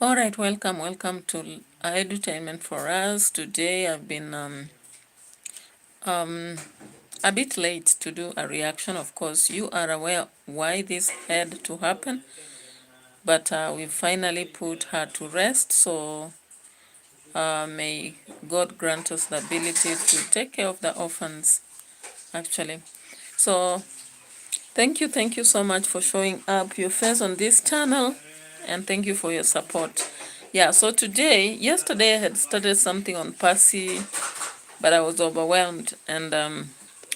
All right, welcome to edutainment for us. Today I've been a bit late to do a reaction. Of course, you are aware why this had to happen, but we finally put her to rest. So may God grant us the ability to take care of the orphans, actually. So thank you so much for showing up your face on this channel, and thank you for your support. Yeah, so yesterday I had started something on PASSy, but I was overwhelmed, and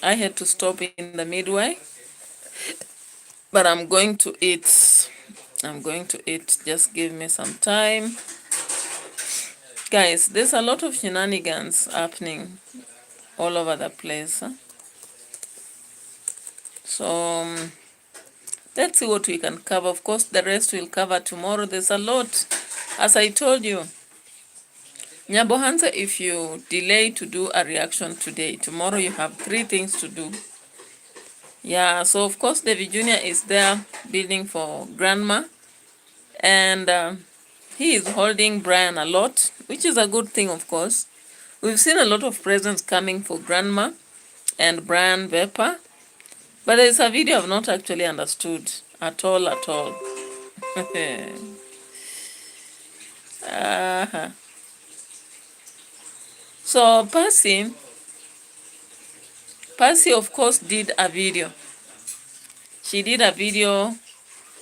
I had to stop in the midway. But I'm going to eat. Just give me some time. Guys, there's a lot of shenanigans happening all over the place. So let's see what we can cover. Of course, the rest we'll cover tomorrow. There's a lot. As I told you, Nyabohansa, if you delay to do a reaction today, tomorrow you have 3 things to do. Yeah, so of course Davy JNr is there building for grandma, and he is holding Brian a lot, which is a good thing, of course. We've seen a lot of presents coming for grandma and Brian Vepper, but there's a video I've not actually understood at all. So PASSy of course did a video. She did a video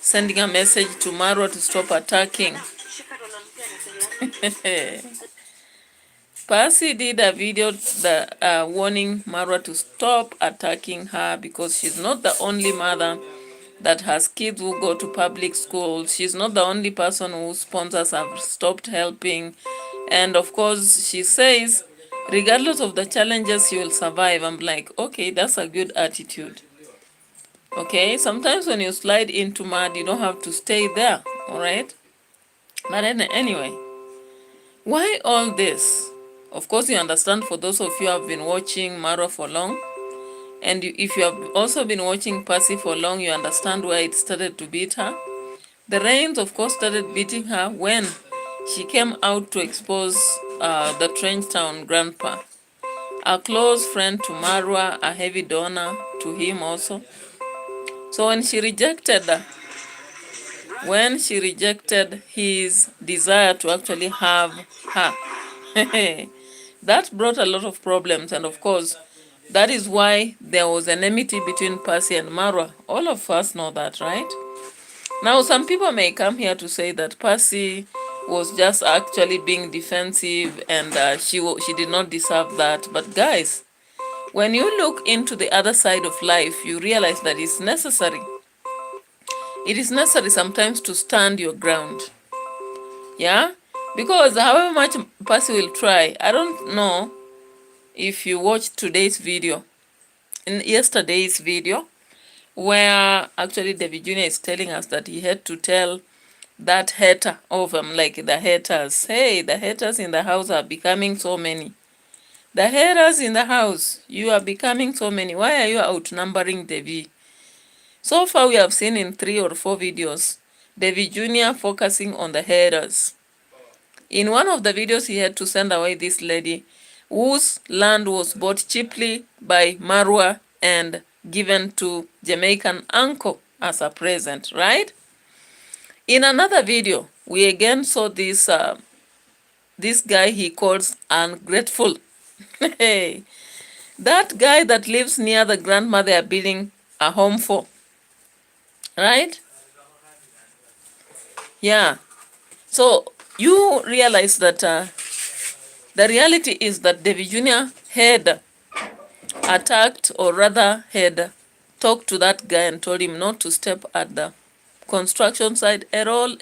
sending a message to MARWA to stop attacking. PASSy did a video warning MARWA to stop attacking her because she's not the only mother that has kids who go to public school. She's not the only person whose sponsors have stopped helping. And of course, she says, regardless of the challenges, you will survive. I'm like, okay, that's a good attitude. Okay, sometimes when you slide into mud, you don't have to stay there, all right? But anyway, why all this? Of course, you understand, for those of you who have been watching MARWA for long, and if you have also been watching PASSy for long, you understand why it started to beat her. The rains, of course, started beating her when she came out to expose the Trenchtown grandpa, a close friend to MARWA, a heavy donor to him also. So when she rejected his desire to actually have her, that brought a lot of problems. And of course, that is why there was enmity between PASSy and MARWA. All of us know that, right? Now, some people may come here to say that PASSy was just actually being defensive and she did not deserve that. But guys, when you look into the other side of life, you realize that it's necessary. It is necessary sometimes to stand your ground. Yeah? Because however much PASSy will try, I don't know if you watched today's video, in yesterday's video, where actually Davy JNr is telling us that he had to tell that hater of them, like the haters, hey, the haters in the house are becoming so many. The haters in the house, you are becoming so many. Why are you outnumbering Davy? So far we have seen in 3 or 4 videos, Davy JNr focusing on the haters. In one of the videos, he had to send away this lady whose land was bought cheaply by MARWA and given to Jamaican uncle as a present, right? In another video, we again saw this guy he calls ungrateful. That guy that lives near the grandma they are building a home for, right? Yeah. So you realize that the reality is that Davy JNr had attacked, or rather had talked to that guy and told him not to step at the construction site at all.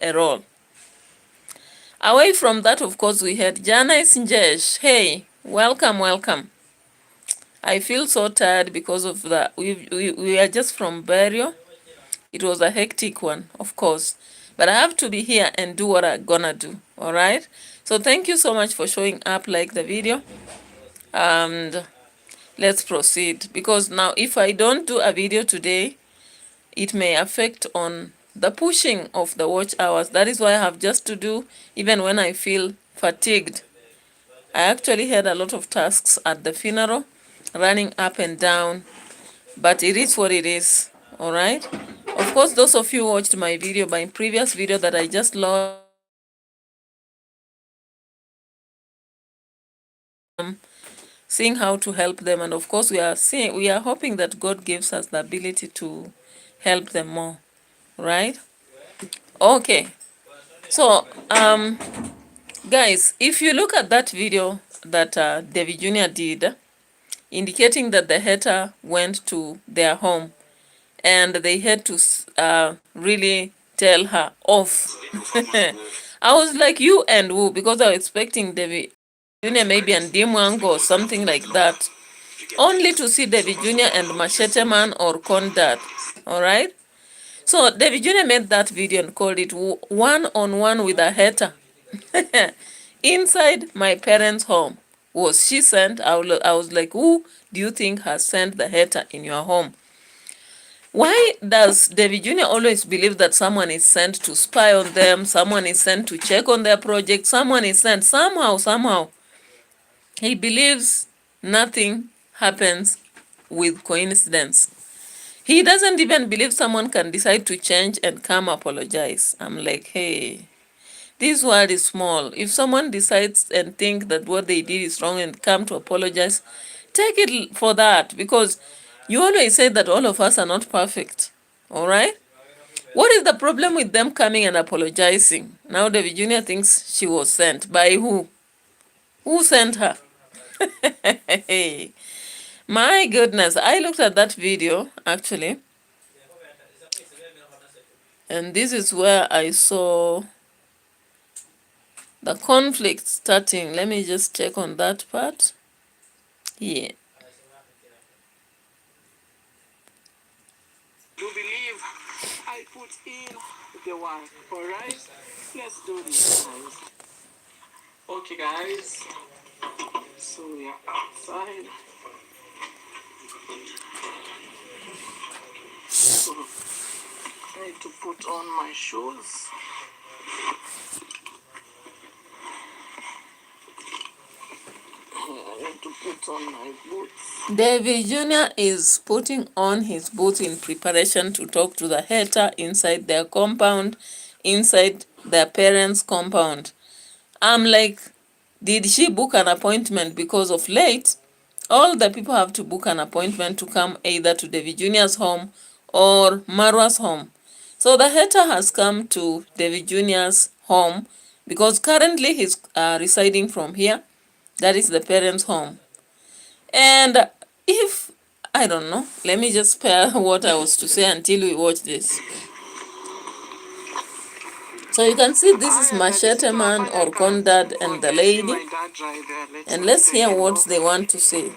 Away from that, of course, we had JNr. Hey, welcome. I feel so tired because of that. We are just from burial. It was a hectic one, of course. But I have to be here and do what I'm gonna do, all right? So thank you so much for showing up, like the video. And let's proceed. Because now, if I don't do a video today, it may affect on the pushing of the watch hours. That is why I have just to do, even when I feel fatigued. I actually had a lot of tasks at the funeral, running up and down, but it is what it is, all right? Of course, those of you who watched my video, my previous video that I just lost, seeing how to help them, and of course we are hoping that God gives us the ability to help them more, right? Okay, so guys, if you look at that video that Davy JNr did, indicating that the hater went to their home and they had to really tell her off. I was like, you and who? Because I was expecting Davy JNr maybe and Dimwang or something like that, only to see Davy JNr and Machete Man or CONDAD. All right. So Davy JNr made that video and called it one-on-one with a hater. Inside my parents' home. Was she sent? I was like, who do you think has sent the hater in your home? Why does Davy JNr always believe that someone is sent to spy on them, someone is sent to check on their project, someone is sent somehow? He believes nothing happens with coincidence. He doesn't even believe someone can decide to change and come apologize. I'm like, hey, this world is small. If someone decides and think that what they did is wrong and come to apologize, take it for that, because you always say that all of us are not perfect. All right? What is the problem with them coming and apologizing? Now Davy JNr thinks she was sent. By who? Who sent her? My goodness. I looked at that video, actually. And this is where I saw the conflict starting. Let me just check on that part. Yeah. You believe I put in the work, alright? Let's do this, guys. Okay, guys. So we are outside. So I need to put on my shoes. I need to put on my boots. Davy JNr is putting on his boots in preparation to talk to the hater inside their compound, inside their parents' compound. I'm like, did she book an appointment? Because of late, all the people have to book an appointment to come either to Davy JNr's home or MARWA's home. So the hater has come to Davy JNr's home because currently he's residing from here. That is the parents' home. And if, I don't know, let me just spare what I was to say until we watch this. So you can see this is Machete Man or CONDAD and the lady. And let's hear what they want to say.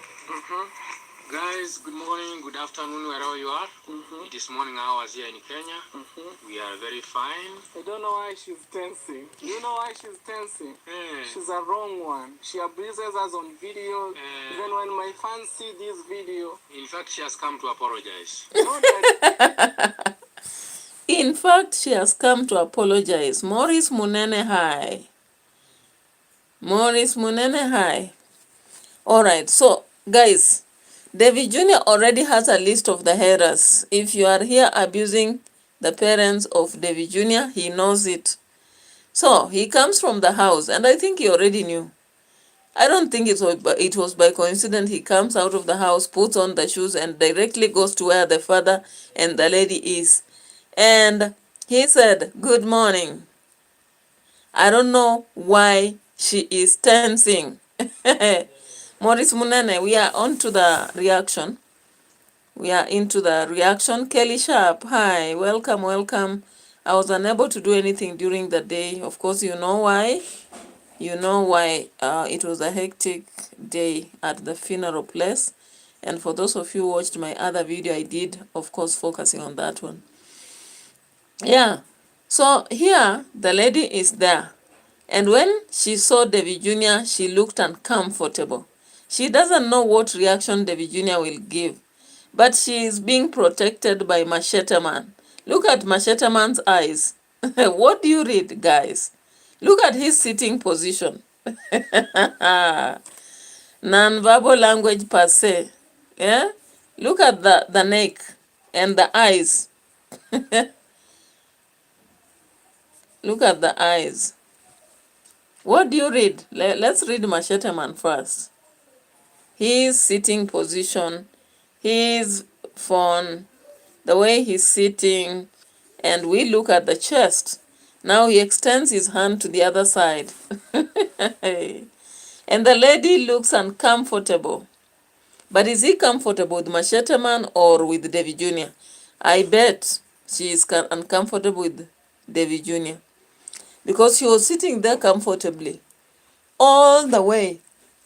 Guys, good morning, good afternoon, wherever you are. It is morning hours here in Kenya. We are very fine. I don't know why she's tensing. You know why she's tensing? She's a wrong one. She abuses us on video. Even when my fans see this video. In fact, she has come to apologize. In fact, she has come to apologize. Maurice Munene, hi. Maurice Munene, hi. Alright, so guys, Davy JNr already has a list of the haters. If you are here abusing the parents of Davy JNr, he knows it. So he comes from the house, and I think he already knew. I don't think it was by coincidence. He comes out of the house, puts on the shoes, and directly goes to where the father and the lady is. And he said, good morning. I don't know why she is tensing. Maurice Munene, we are on to the reaction. We are into the reaction. Kelly Sharp, hi, welcome. I was unable to do anything during the day. Of course, you know why. You know why. It was a hectic day at the funeral place. And for those of you who watched my other video, I did, of course, focusing on that one. Yeah. So here, the lady is there. And when she saw Davy JNr, she looked uncomfortable. She doesn't know what reaction Davy JNr will give. But she is being protected by Machete Man. Look at Machete Man's eyes. What do you read, guys? Look at his sitting position. Non-verbal language per se. Yeah? Look at the neck and the eyes. Look at the eyes. What do you read? Let's read Machete Man first. His sitting position, his phone, the way he's sitting, and we look at the chest. Now he extends his hand to the other side. And the lady looks uncomfortable. But is he comfortable with Machete Man or with Davy JNr? I bet she is uncomfortable with Davy JNr. Because she was sitting there comfortably all the way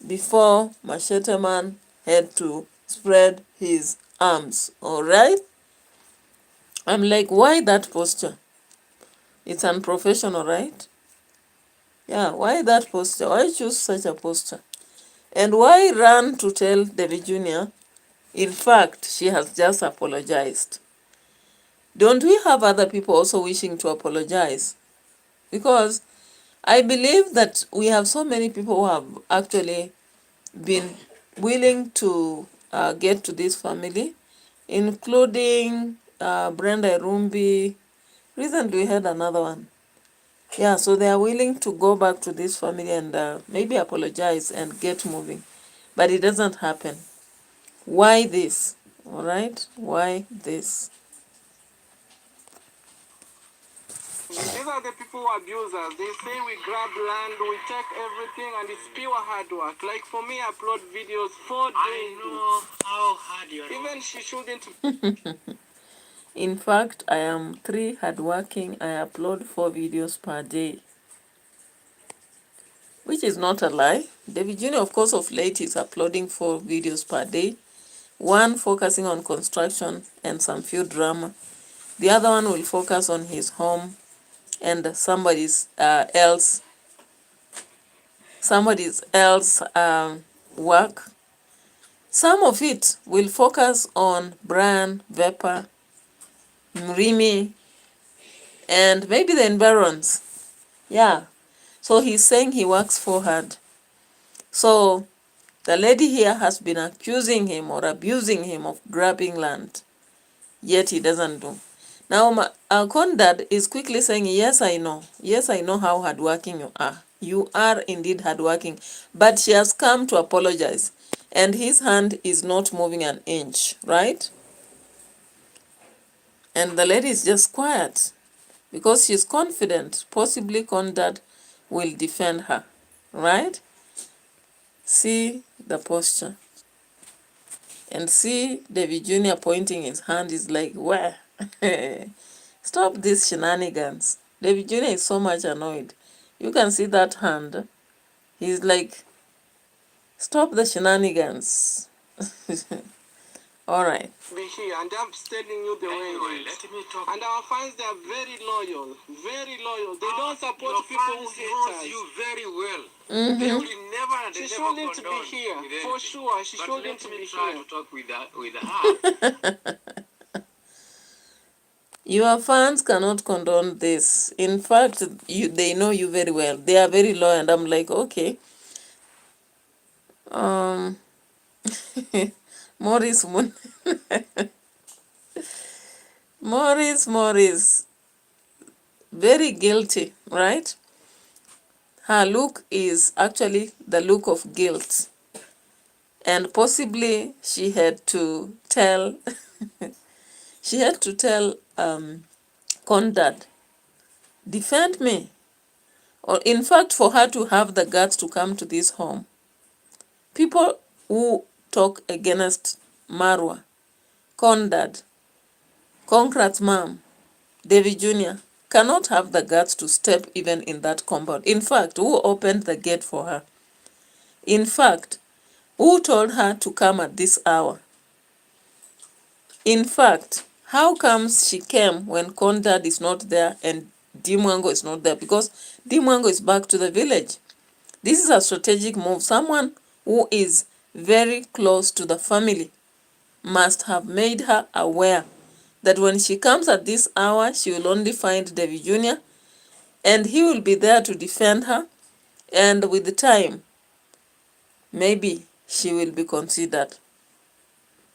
before Machete Man had to spread his arms. Alright? I'm like, why that posture? It's unprofessional, right? Yeah, why that posture? Why choose such a posture? And why run to tell Davy JNr? In fact, she has just apologized. Don't we have other people also wishing to apologize? Because I believe that we have so many people who have actually been willing to get to this family, including Brenda Rumbi. Recently we had another one. Yeah, so they are willing to go back to this family and maybe apologize and get moving. But it doesn't happen. Why this? All right? Why this? These are the people who abuse us. They say we grab land, we take everything, and it's pure hard work. Like for me, I upload videos 4 days. I know how hard you are. Even she shouldn't. In fact, I am 3 hardworking. I upload 4 videos per day. Which is not a lie. Davy JNr, of course, of late is uploading 4 videos per day. One focusing on construction and some few drama. The other one will focus on his home and somebody's else work. Some of it will focus on Brian, Vepa, Mrimi, and maybe the environs. Yeah. So he's saying he works for hard. So the lady here has been accusing him or abusing him of grabbing land, yet he doesn't do. Now, CONDAD is quickly saying, yes, I know. Yes, I know how hardworking you are. You are indeed hardworking. But she has come to apologize. And his hand is not moving an inch, right? And the lady is just quiet because she's confident. Possibly CONDAD will defend her, right? See the posture. And see Davy JNr pointing his hand is like, where? Stop these shenanigans. Davy JNr is so much annoyed. You can see that hand. He's like, stop the shenanigans. All right. Be here, and I'm telling you the way it is. Let me talk. And our fans, they are very loyal. Very loyal. They don't support people who hate us. You very well. They will never. She shouldn't be here. For sure, she shouldn't be here. Try to talk with her. Your fans cannot condone this. In fact, they know you very well. They are very loyal, and I'm like, okay. Morris Morris, very guilty, right? Her look is actually the look of guilt. And possibly she had to tell, CONDAD, defend me. Or in fact, for her to have the guts to come to this home. People who talk against MARWA, CONDAD, Concrat's mom, Davy JNr, cannot have the guts to step even in that compound. In fact, who opened the gate for her? In fact, who told her to come at this hour? In fact, how comes she came when CONDAD is not there and Dimwango is not there? Because Dimwango is back to the village. This is a strategic move. Someone who is very close to the family must have made her aware that when she comes at this hour, she will only find Davy Jr. and he will be there to defend her. And with the time, maybe she will be considered.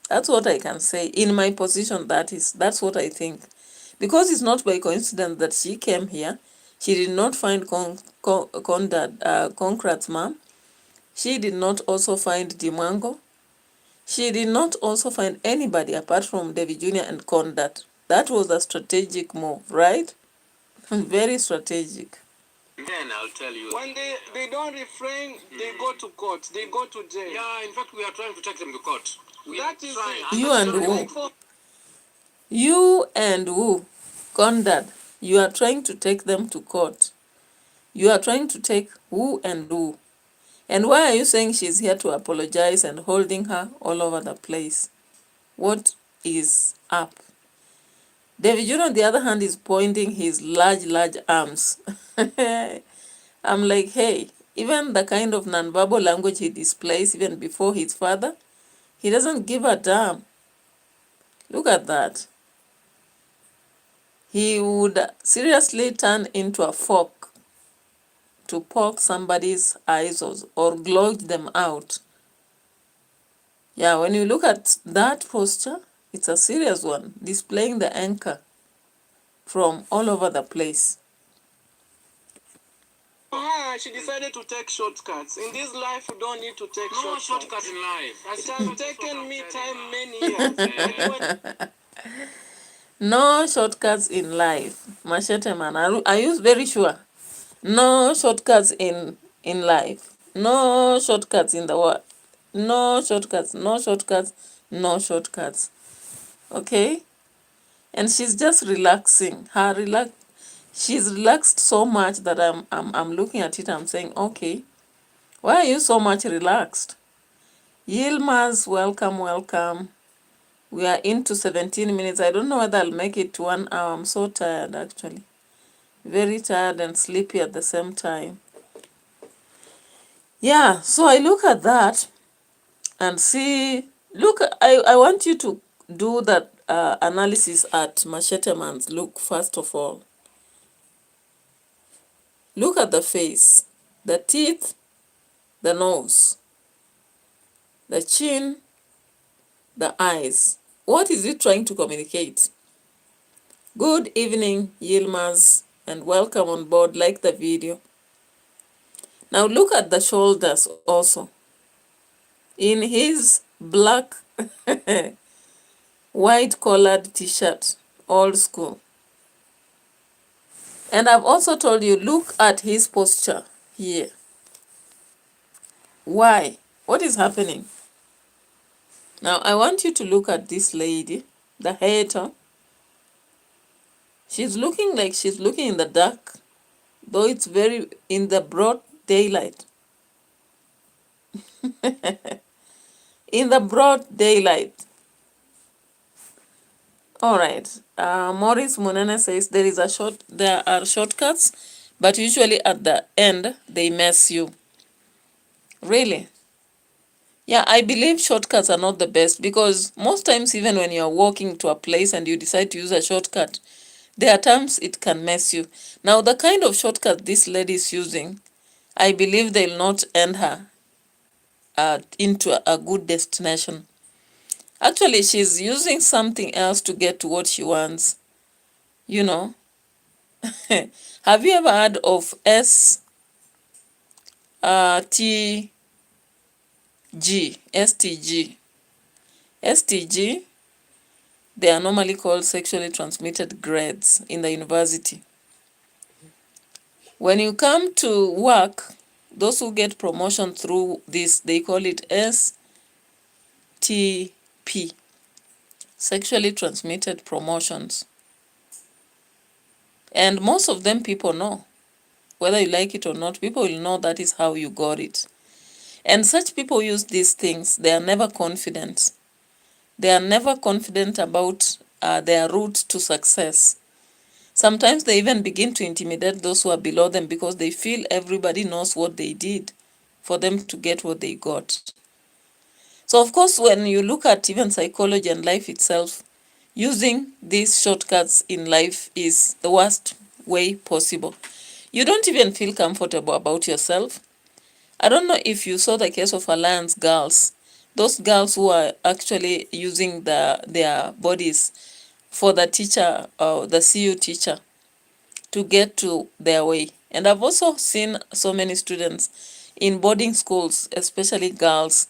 That's what I can say. In my position, that's what I think. Because it's not by coincidence that she came here. She did not find Concrat's mom. She did not also find Dimango. She did not also find anybody apart from Davy Jr. and CONDAD. That was a strategic move, right? Very strategic. Then I'll tell you. When they don't refrain, they go to court. They go to jail. Yeah, in fact, we are trying to take them to court. That is trying. You and who? You and who? CONDAD. You are trying to take them to court. You are trying to take who and who? And why are you saying she's here to apologize and holding her all over the place? What is up? Davy Jr. on the other hand is pointing his large arms. I'm like, hey, even the kind of non-verbal language he displays even before his father, he doesn't give a damn. Look at that. He would seriously turn into a fork to poke somebody's eyes or gouge them out. Yeah, when you look at that posture, it's a serious one, displaying the anchor from all over the place. She decided to take shortcuts. In this life, you don't need to take shortcuts in life. It has taken me time many years. No shortcuts in life. Machete man, are you very sure? No shortcuts in life. No shortcuts in the world. No shortcuts, no shortcuts, no shortcuts. Okay? And she's just relaxing. She's relaxed so much that I'm looking at it, I'm saying, okay, why are you so much relaxed? Yilmaz, welcome. We are into 17 minutes. I don't know whether I'll make it to 1 hour. I'm so tired, actually. Very tired and sleepy at the same time. Yeah, so I look at that and see, look, I want you to do that analysis at Machete Man's look, first of all. Look at the face, the teeth, the nose, the chin, the eyes. What is it trying to communicate? Good evening, Yilmaz, and welcome on board. Like the video. Now look at the shoulders also. In his black white collared t-shirt, old school. And I've also told you, look at his posture here. Why? What is happening? Now I want you to look at this lady, the hater. She's looking like she's looking in the dark, though it's very in the broad daylight. In the broad daylight. All right. Maurice Munene says there are shortcuts, but usually at the end they mess you. Really? Yeah, I believe shortcuts are not the best, because most times even when you're walking to a place and you decide to use a shortcut, there are times it can mess you. Now, the kind of shortcut this lady is using, I believe they'll not end her into a good destination. Actually, she's using something else to get to what she wants. You know, have you ever heard of STG? STG, they are normally called sexually transmitted grades in the university. When you come to work, those who get promotion through this, they call it STP, sexually transmitted promotions. And most of them people know. Whether you like it or not, people will know that is how you got it. And such people use these things. They are never confident. They are never confident about their route to success. Sometimes they even begin to intimidate those who are below them because they feel everybody knows what they did for them to get what they got. So of course, when you look at even psychology and life itself, using these shortcuts in life is the worst way possible. You don't even feel comfortable about yourself. I don't know if you saw the case of Alliance girls, those girls who are actually using their bodies for the teacher, the CU teacher, to get to their way. And I've also seen so many students in boarding schools, especially girls,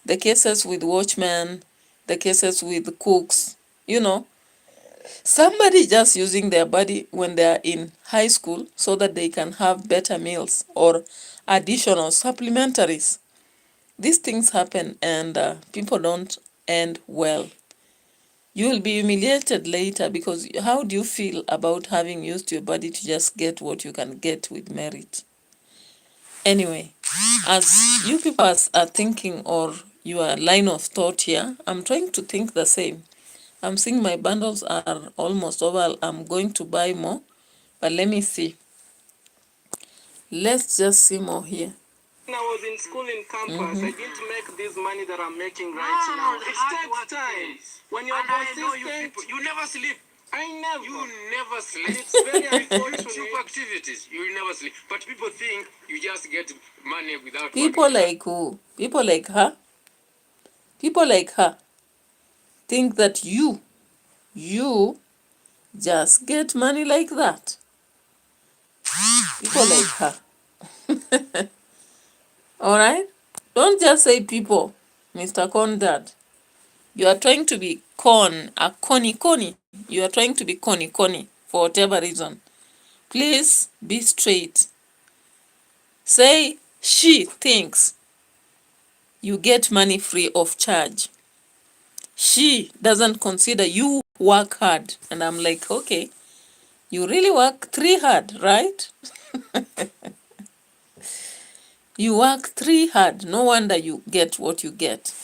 the cases with watchmen, the cases with cooks, somebody just using their body when they are in high school so that they can have better meals or additional supplementaries. These things happen, and people don't end well. You will be humiliated later, because how do you feel about having used your body to just get what you can get with merit? Anyway, as you people are thinking, or your line of thought here, I'm trying to think the same. I'm seeing my bundles are almost over. I'm going to buy more, but let me see. Let's just see more here. When I was in school in campus, I didn't make this money that I'm making right now. It takes time. When you're consistent, you never sleep. You never sleep. It's very unfortunate. YouTube activities, you never sleep. But people think you just get money without people like who? People like her? People like her think that you just get money like that. People like her. Alright? Don't just say people, Mr. CONDAD. You are trying to be a conny. You are trying to be conny for whatever reason. Please be straight. Say she thinks you get money free of charge. She doesn't consider you work hard. And I'm like, okay, you really work 3 hard, right? You work 3 hard. No wonder you get what you get.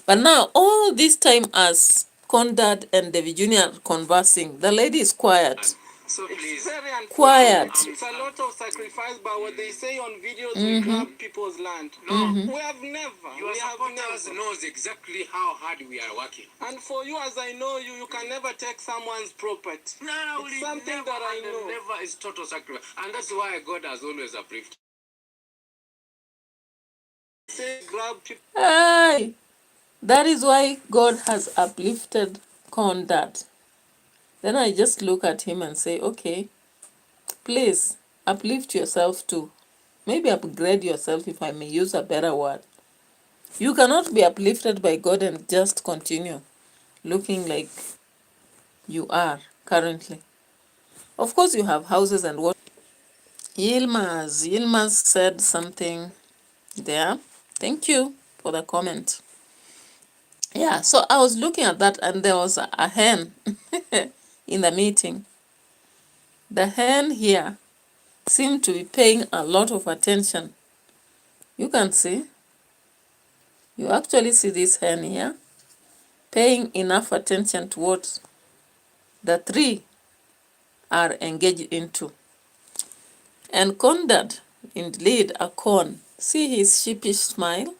But now, all this time as CONDAD and Davy JNr conversing, the lady is quiet. So please, quiet. It's a lot of sacrifice, but what they say on videos, we grab people's land. No, we have never. Your supporters knows exactly how hard we are working. And for you, as I know you, you can never take someone's property. No, it's something that I know. Never is total sacrifice, and that's why God has always uplifted. Say grab people. Hey, that is why God has uplifted CONDAD. Then I just look at him and say, okay, please uplift yourself too. Maybe upgrade yourself, if I may use a better word. You cannot be uplifted by God and just continue looking like you are currently. Of course, you have houses and what. Yilmaz said something there. Thank you for the comment. Yeah, so I was looking at that, and there was a hen in the meeting. The hen here seemed to be paying a lot of attention. You can see. You actually see this hen here paying enough attention to what the 3 are engaged into. And CONDAD, indeed a con, see his sheepish smile?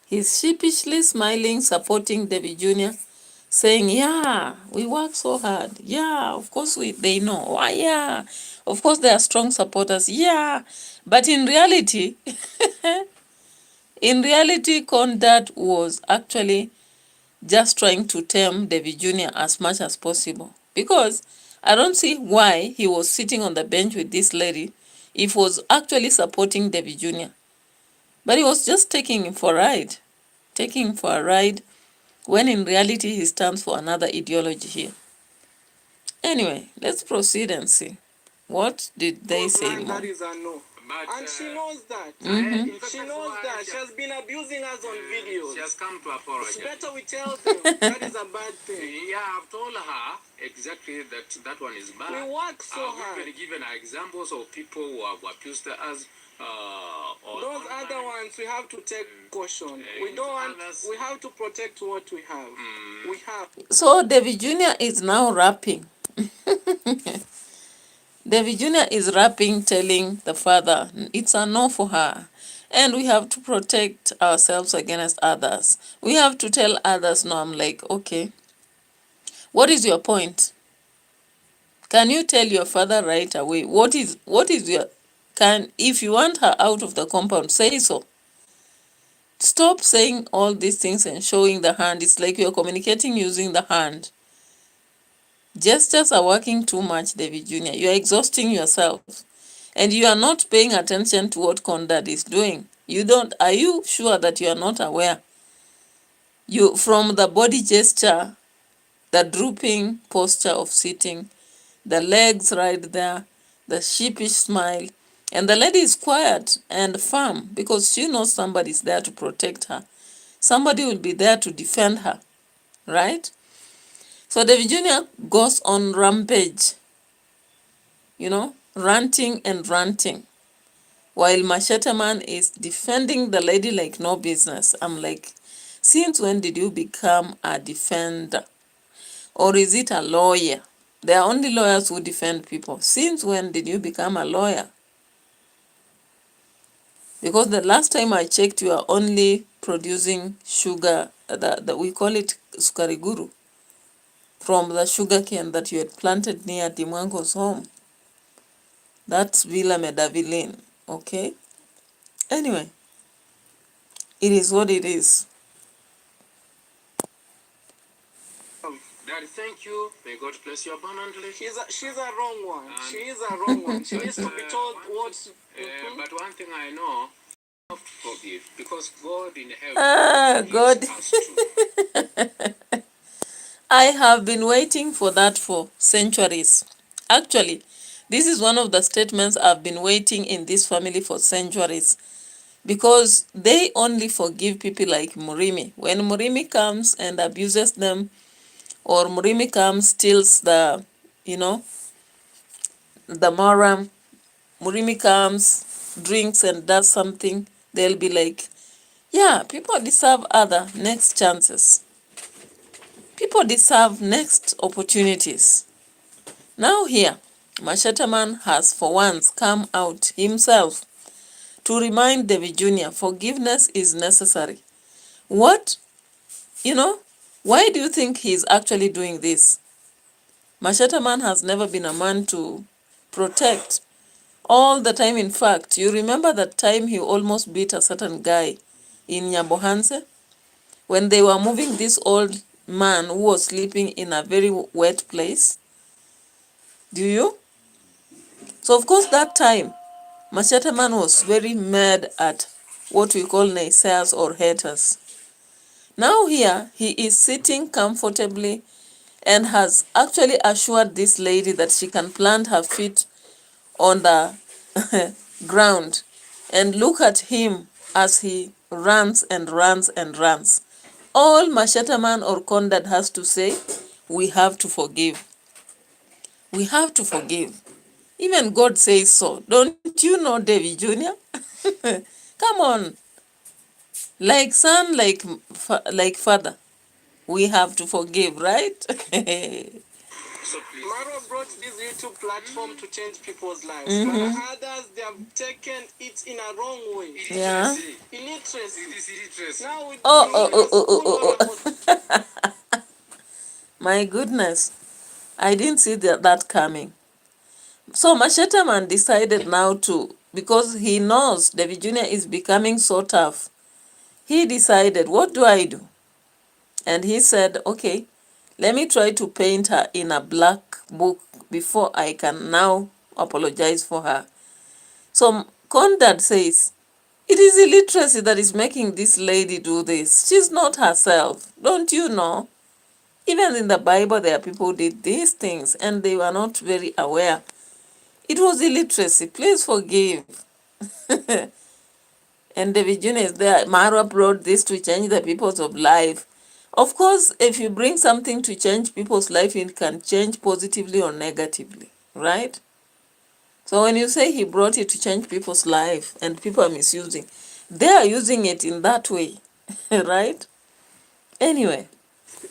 He's sheepishly smiling, supporting Davy JNr, saying, yeah, we work so hard. Yeah, of course they know. Oh, yeah, of course they are strong supporters. Yeah, but in reality, CONDAD was actually just trying to tame Davy JNr as much as possible. Because I don't see why he was sitting on the bench with this lady if he was actually supporting Davy JNr. But he was just taking him for a ride. Taking him for a ride, when in reality he stands for another ideology here. Anyway, let's proceed and see. What did they say more? That is a no. And she knows that. She knows that. She has been abusing us on videos. She has come to apologize. It's better we tell them that is a bad thing. Yeah, I've told her exactly that one is bad. We work so hard. We've been given examples of people who have abused us. Those other ones, we have to take caution. We don't want. We have to protect what we have. We have. So Davy JNr is now rapping. Davy JNr is rapping, telling the father it's a no for her. And we have to protect ourselves against others. We have to tell others no. I'm like, okay. What is your point? Can you tell your father right away? What is your... if you want her out of the compound, say so. Stop saying all these things and showing the hand. It's like you're communicating using the hand. Gestures are working too much, David Jr. You are exhausting yourself. And you are not paying attention to what CONDAD is doing. Are you sure that you are not aware? From the body gesture, the drooping posture of sitting, the legs right there, the sheepish smile, and the lady is quiet and firm because she knows somebody is there to protect her. Somebody will be there to defend her, right? So David Jr. goes on rampage, ranting and ranting, while Machete Man is defending the lady like no business. I'm like, since when did you become a defender? Or is it a lawyer? There are only lawyers who defend people. Since when did you become a lawyer? Because the last time I checked, you are only producing sugar, we call it sukariguru, from the sugar cane that you had planted near Dimwango's home. That's Villa Medavilin, okay? Anyway, it is what it is. Daddy, thank you. May God bless you abundantly. She's a wrong one. She is a wrong one. She needs to be told what... But one thing I know, have to forgive, because God in heaven God. us too. I have been waiting for that for centuries. Actually, this is one of the statements I've been waiting in this family for centuries, because they only forgive people like Murimi. When Murimi comes and abuses them, or Murimi comes, steals the MARWA, Murimi comes, drinks and does something, they'll be like, yeah, people deserve other next chances. People deserve next opportunities. Now here, Machete Man has for once come out himself to remind David Jr. forgiveness is necessary. What? Why do you think he's actually doing this? Machete Man has never been a man to protect all the time. In fact, you remember that time he almost beat a certain guy in Nyabohanse when they were moving this old man who was sleeping in a very wet place? Do you? So of course that time, Machete Man was very mad at what we call naysayers or haters. Now here, he is sitting comfortably and has actually assured this lady that she can plant her feet on the ground. And look at him as he runs and runs and runs. All Machete Man or CONDAD has to say, we have to forgive. We have to forgive. Even God says so. Don't you know, Davy Jr.? Come on. Like son, like father. We have to forgive, right? So Marwa brought this YouTube platform to change people's lives. But others, they have taken it in a wrong way. Yeah. Illiteracy. It is illiteracy. Now we My goodness. I didn't see that coming. So Machete Man decided now to, because he knows David Jr. is becoming so tough, he decided, what do I do? And he said, okay, let me try to paint her in a black book before I can now apologize for her. So CONDAD says, it is illiteracy that is making this lady do this. She's not herself. Don't you know? Even in the Bible, there are people who did these things and they were not very aware. It was illiteracy. Please forgive. And David Jr. is there. Marwa brought this to change the people's of life. Of course, if you bring something to change people's life, it can change positively or negatively, right? So when you say he brought it to change people's life and people are misusing, they are using it in that way, right? Anyway.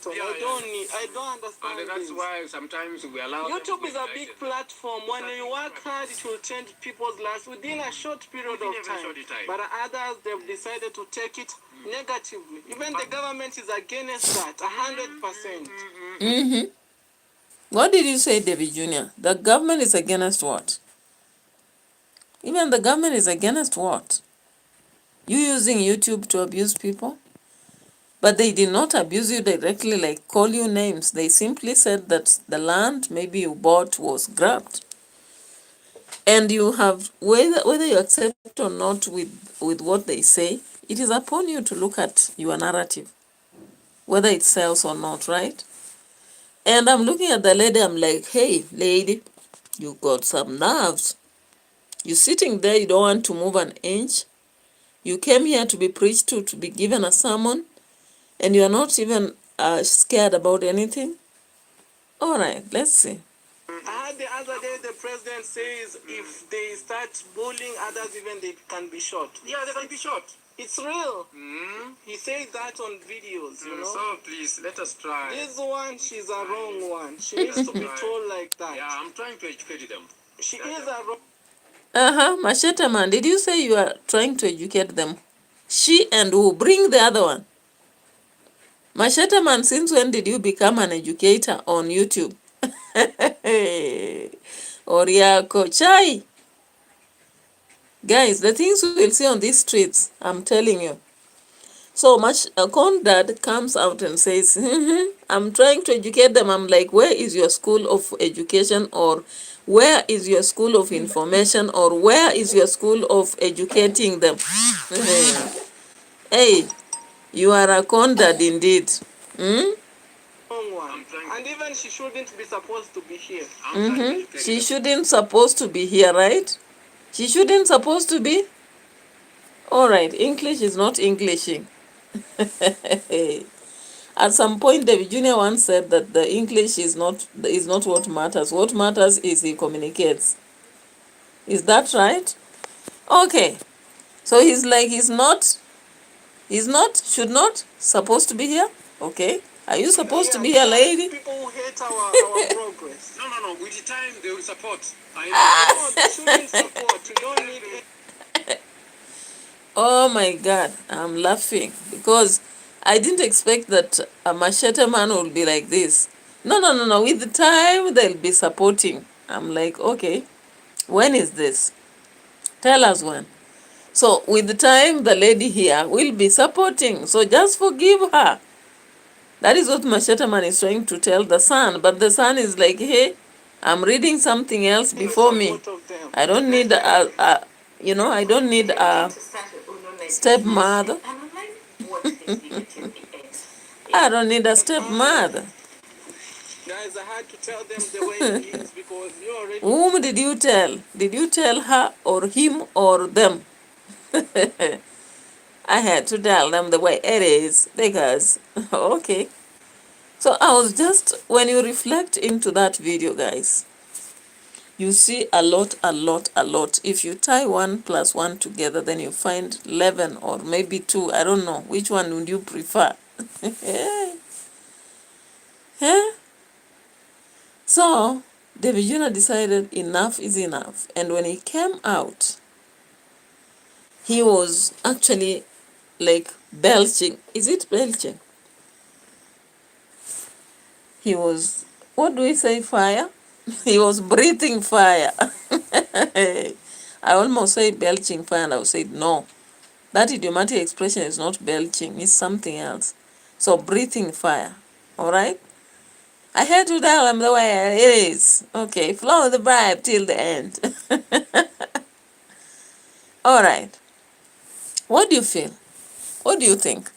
I don't understand. And that's why sometimes we allow YouTube is a big platform. When you work hard, it will change people's lives within a short period of time. But others, they've decided to take it negatively. Even the government is against that, 100%. What did you say, Davy JNr? The government is against what? Even the government is against what? You using YouTube to abuse people? But they did not abuse you directly, like call you names. They simply said that the land maybe you bought was grabbed. And you have, whether you accept or not with what they say, it is upon you to look at your narrative, whether it sells or not, right? And I'm looking at the lady, I'm like, hey, lady, you got some nerves. You're sitting there, you don't want to move an inch. You came here to be preached to be given a sermon, and you're not even scared about anything. All right, let's see. I heard the other day the president says if they start bullying others, even they can be shot. Yeah, they can be shot. It's real. He says that on videos, you know. So please, let us try. This one, she's a wrong one. She needs to be told like that. Yeah, I'm trying to educate them. She is a wrong. Machete man, did you say you are trying to educate them? She and who? Bring the other one. Machete man, since when did you become an educator on YouTube? Oriako chai. Guys, the things we will see on these streets, I'm telling you. So much, CONDAD comes out and says, I'm trying to educate them. I'm like, where is your school of education, or where is your school of information, or where is your school of educating them? Hey, you are a CONDAD indeed. One. And even she shouldn't be supposed to be here. She shouldn't supposed to be here, right? She shouldn't supposed to be? All right, English is not Englishing. At some point, Davy JNr once said that the English is not what matters. What matters is he communicates. Is that right? Okay. So he's like, should not supposed to be here? Okay. Are you supposed to be here, lady? People who hate our progress. No. With the time, they will support. No, they shouldn't support. You don't need it. Oh my God, I'm laughing because I didn't expect that a machete man will be like this. No. With the time, they'll be supporting. I'm like, okay, when is this? Tell us when. So with the time, the lady here will be supporting. So just forgive her. That is what Machete Man is trying to tell the son. But the son is like, hey, I'm reading something else before me. I don't need I don't need a stepmother. I don't need a stepmother. Guys, I had to tell them the way it is because you already... Whom did you tell? Did you tell her or him or them? I had to tell them the way it is because, okay. So I was just, when you reflect into that video, guys, you see a lot. If you tie 1 + 1 together, then you find 11 or maybe 2. I don't know. Which one would you prefer? So, Davy JNr decided enough is enough. And when he came out, he was actually like belching. Is it belching? He was, what do we say, fire? He was breathing fire. I almost said belching fire, and I said no. That idiomatic expression is not belching, it's something else. So breathing fire, all right? I had to tell him the way it is. Okay, follow the bribe till the end. All right. What do you feel? What do you think?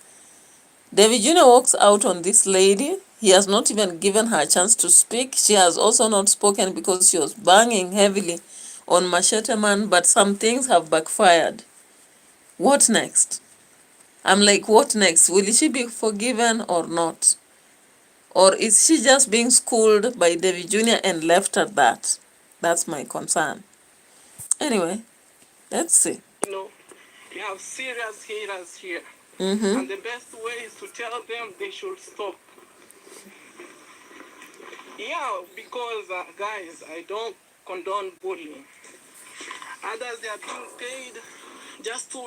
Davy JNr walks out on this lady. He has not even given her a chance to speak. She has also not spoken because she was banging heavily on Machete Man, but some things have backfired. What next? I'm like, what next? Will she be forgiven or not? Or is she just being schooled by Davy JNr and left at that? That's my concern. Anyway, let's see. You know, we have serious haters here. And the best way is to tell them they should stop. Yeah, because, guys, I don't condone bullying. Others, they are being paid just to,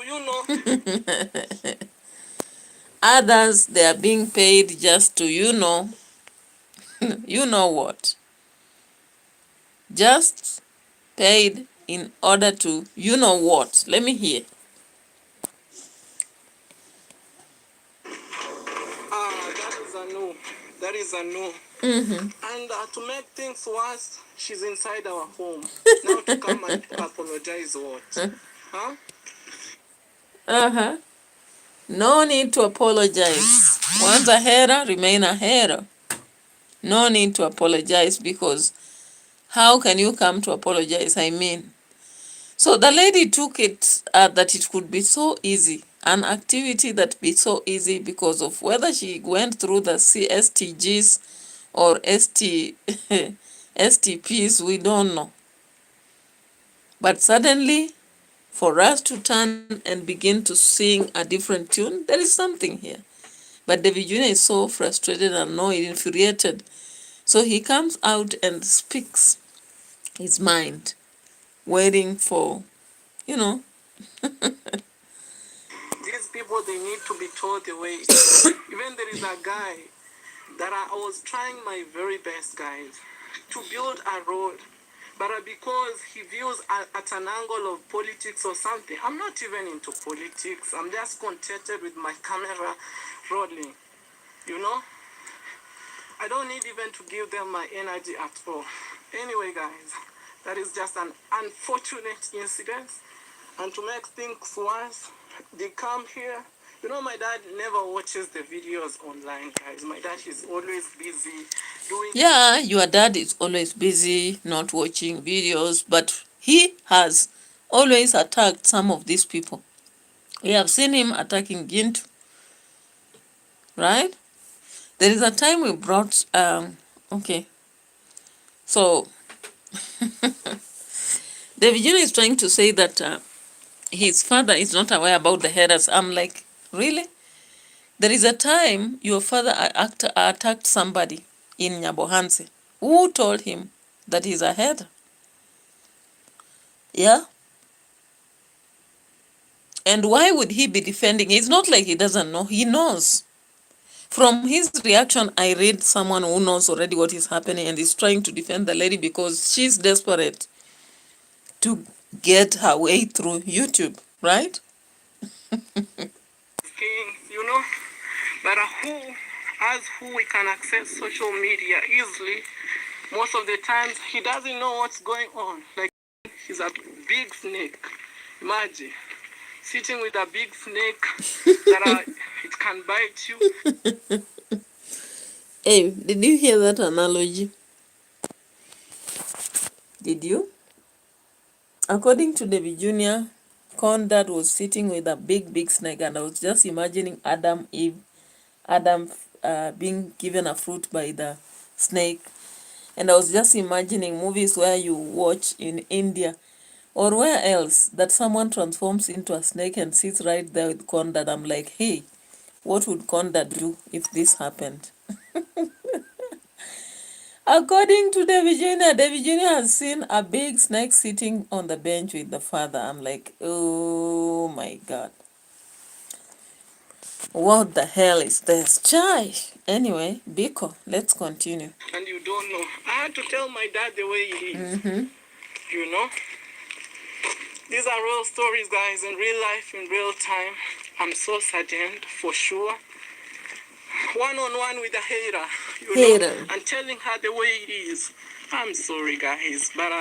Others, they are being paid just to, you know what. just paid in order to, you know what? Let me hear. That is a no. That is a no. And to make things worse, she's inside our home. Now to come and apologize what? Huh? No need to apologize. Once a hater, remain a hater. No need to apologize, because how can you come to apologize? I mean, so the lady took it that it could be so easy, an activity that be so easy, because of whether she went through the CSTGs or STPs, we don't know. But suddenly, for us to turn and begin to sing a different tune, there is something here. But Davy JNr is so frustrated and annoyed, infuriated. So he comes out and speaks his mind, waiting for, you know. These people, they need to be told the way. Even there is a guy that I was trying my very best, guys, to build a road. But because he views at an angle of politics or something, I'm not even into politics. I'm just contented with my camera rolling, you know? I don't need even to give them my energy at all. Anyway, guys, that is just an unfortunate incident. And to make things worse, they come here. You know, my dad never watches the videos online, guys. My dad is always busy doing... Yeah, your dad is always busy, not watching videos, but he has always attacked some of these people. We have seen him attacking Gintu, right? There is a time we brought, okay, so Davy JNr is trying to say that his father is not aware about the headers. I'm like, really? There is a time your father attacked somebody in Nyabohanse. Who told him that he's a header? Yeah? And why would he be defending? It's not like he doesn't know. He knows. From his reaction, I read someone who knows already what is happening and is trying to defend the lady because she's desperate to get her way through YouTube, right? You know, but who we can access social media easily, most of the times he doesn't know what's going on. Like, he's a big snake. Imagine sitting with a big snake that it can bite you. Hey, did you hear that analogy? Did you? According to Davy JNr, CONDAD was sitting with a big snake, and I was just imagining Adam being given a fruit by the snake. And I was just imagining movies where you watch in India or where else that someone transforms into a snake and sits right there with CONDAD. I'm like, hey, what would CONDAD do if this happened? According to Davy JNr has seen a big snake sitting on the bench with the father. I'm like, oh my God. What the hell is this? Chai. Anyway, Biko, let's continue. And you don't know. I had to tell my dad the way he is. You know? These are real stories, guys, in real life, in real time. I'm so saddened, for sure. One-on-one with a hater, you know, and telling her the way it is. I'm sorry, guys, but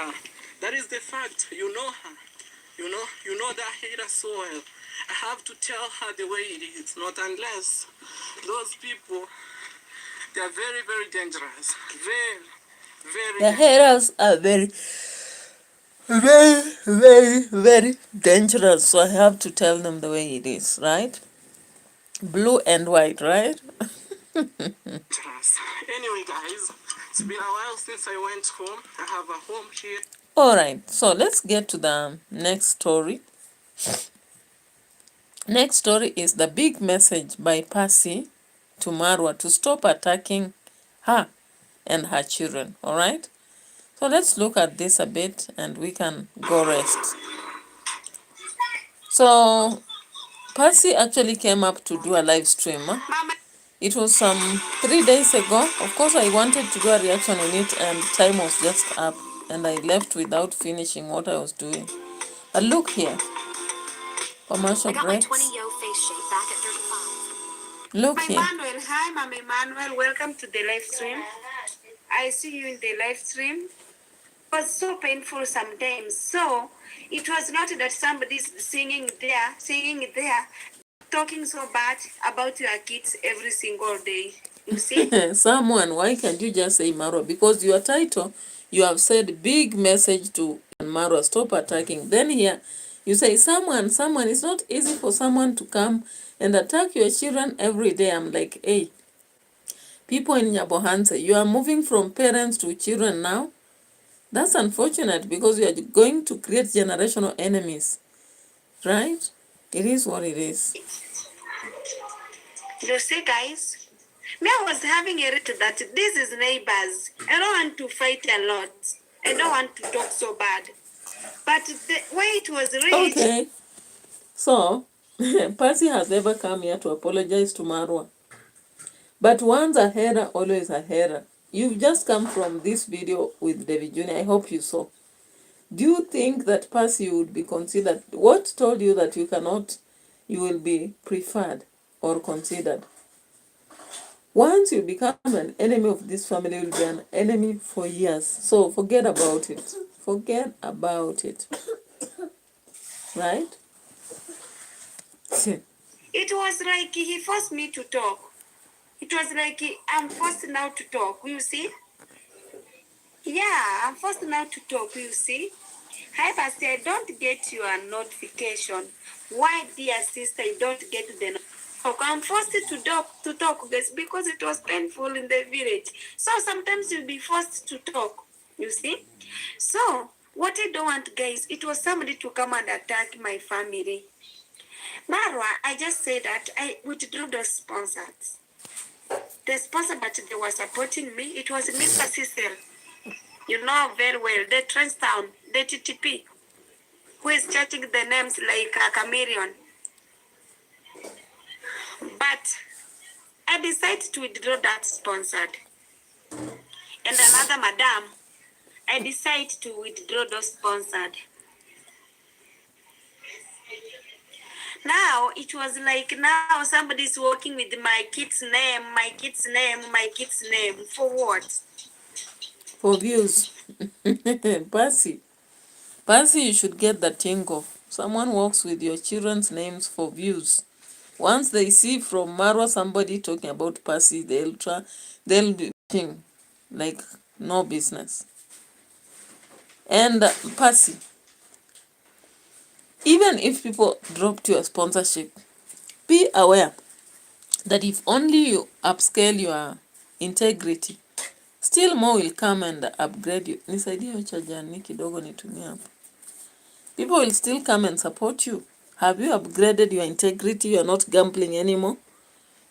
that is the fact. You know her. You know that hater so well. I have to tell her the way it is, not unless those people, they are very dangerous. Very The haters are very dangerous. So I have to tell them the way it is, right? Blue and white, right? Anyway, guys, it's been a while since I went home. I have a home here. Alright, so let's get to the next story. Next story is the big message by PASSy to MARWA to stop attacking her and her children. Alright? So let's look at this a bit and we can go rest. So PASSy actually came up to do a live stream. It was some 3 days ago. Of course, I wanted to do a reaction on it and time was just up. and I left without finishing what I was doing. But look here. Commercial breaks. I got my 20 yo face shape back at 35. Look here. Emmanuel, hi, Mama Emmanuel. Welcome to the live stream. I see you in the live stream. It was so painful sometimes. So it was not that somebody's singing there, talking so bad about your kids every single day. You see? Someone, why can't you just say Marwa? Because your title, you have said big message to Marwa, stop attacking. Then here, you say someone. It's not easy for someone to come and attack your children every day. I'm like, hey, people in Nyabohanse, you are moving from parents to children now. That's unfortunate because you are going to create generational enemies, right? It is what it is. You see, guys, me, I was having a read that this is neighbors. I don't want to fight a lot. I don't want to talk so bad. But the way it was read... Okay. So, PASSy has never come here to apologize to Marwa. But once a hater, always a hater. You've just come from this video with Davy JNr. I hope you saw. Do you think that PASSy would be considered? What told you that you will be preferred or considered? Once you become an enemy of this family, you will be an enemy for years. So forget about it. Forget about it. Right? It was like he forced me to talk. It was like I'm forced now to talk, you see? Yeah, I'm forced now to talk, you see? Hi, PASSy, I don't get your notification. Why, dear sister, you don't get the notification? I'm forced to talk, guys, because it was painful in the village. So sometimes you'll be forced to talk, you see? So, what I don't want, guys, it was somebody to come and attack my family. Marwa, I just said that I withdrew the sponsors. The sponsor that they were supporting me, it was Mr. Cecil. You know very well, the Trenchtown, the TTP, who is changing the names like a chameleon. But I decided to withdraw that sponsored. And another madam, I decided to withdraw those sponsored. Now, it was like now somebody's working with my kid's name. For what? For views. PASSy, you should get the tingle. Someone works with your children's names for views. Once they see from Marwa somebody talking about PASSy, they'll be thinking like no business. And PASSy, even if people dropped your sponsorship, be aware that if only you upscale your integrity, still more will come and upgrade you. Nisaidie hiyo chajani kidogo nitumie hapo. People will still come and support you. Have you upgraded your integrity? You are not gambling anymore.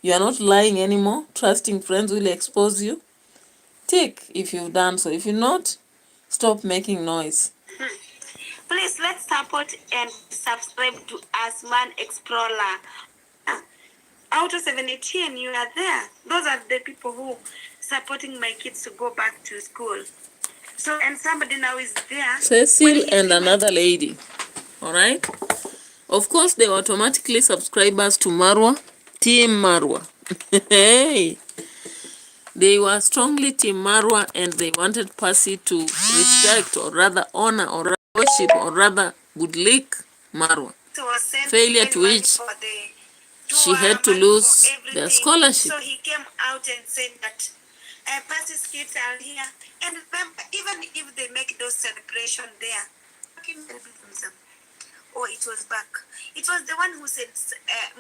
You are not lying anymore. Trusting friends will expose you. Tick if you've done so. If you're not, stop making noise. Please, let's support and subscribe to Asman Explorer. Out of 17, you are there. Those are the people who supporting my kids to go back to school. So, and somebody now is there. Cecil and another lady. Alright? Of course, they were automatically subscribers to Marwa. Team Marwa. Hey! They were strongly Team Marwa and they wanted PASSy to respect or rather honor or rather worship or rather good lick Marwa. Failure to which she had to lose their scholarship. So he came out and said that PASSy's kids are here. And remember, even if they make those celebrations there, oh, it was back. It was the one who said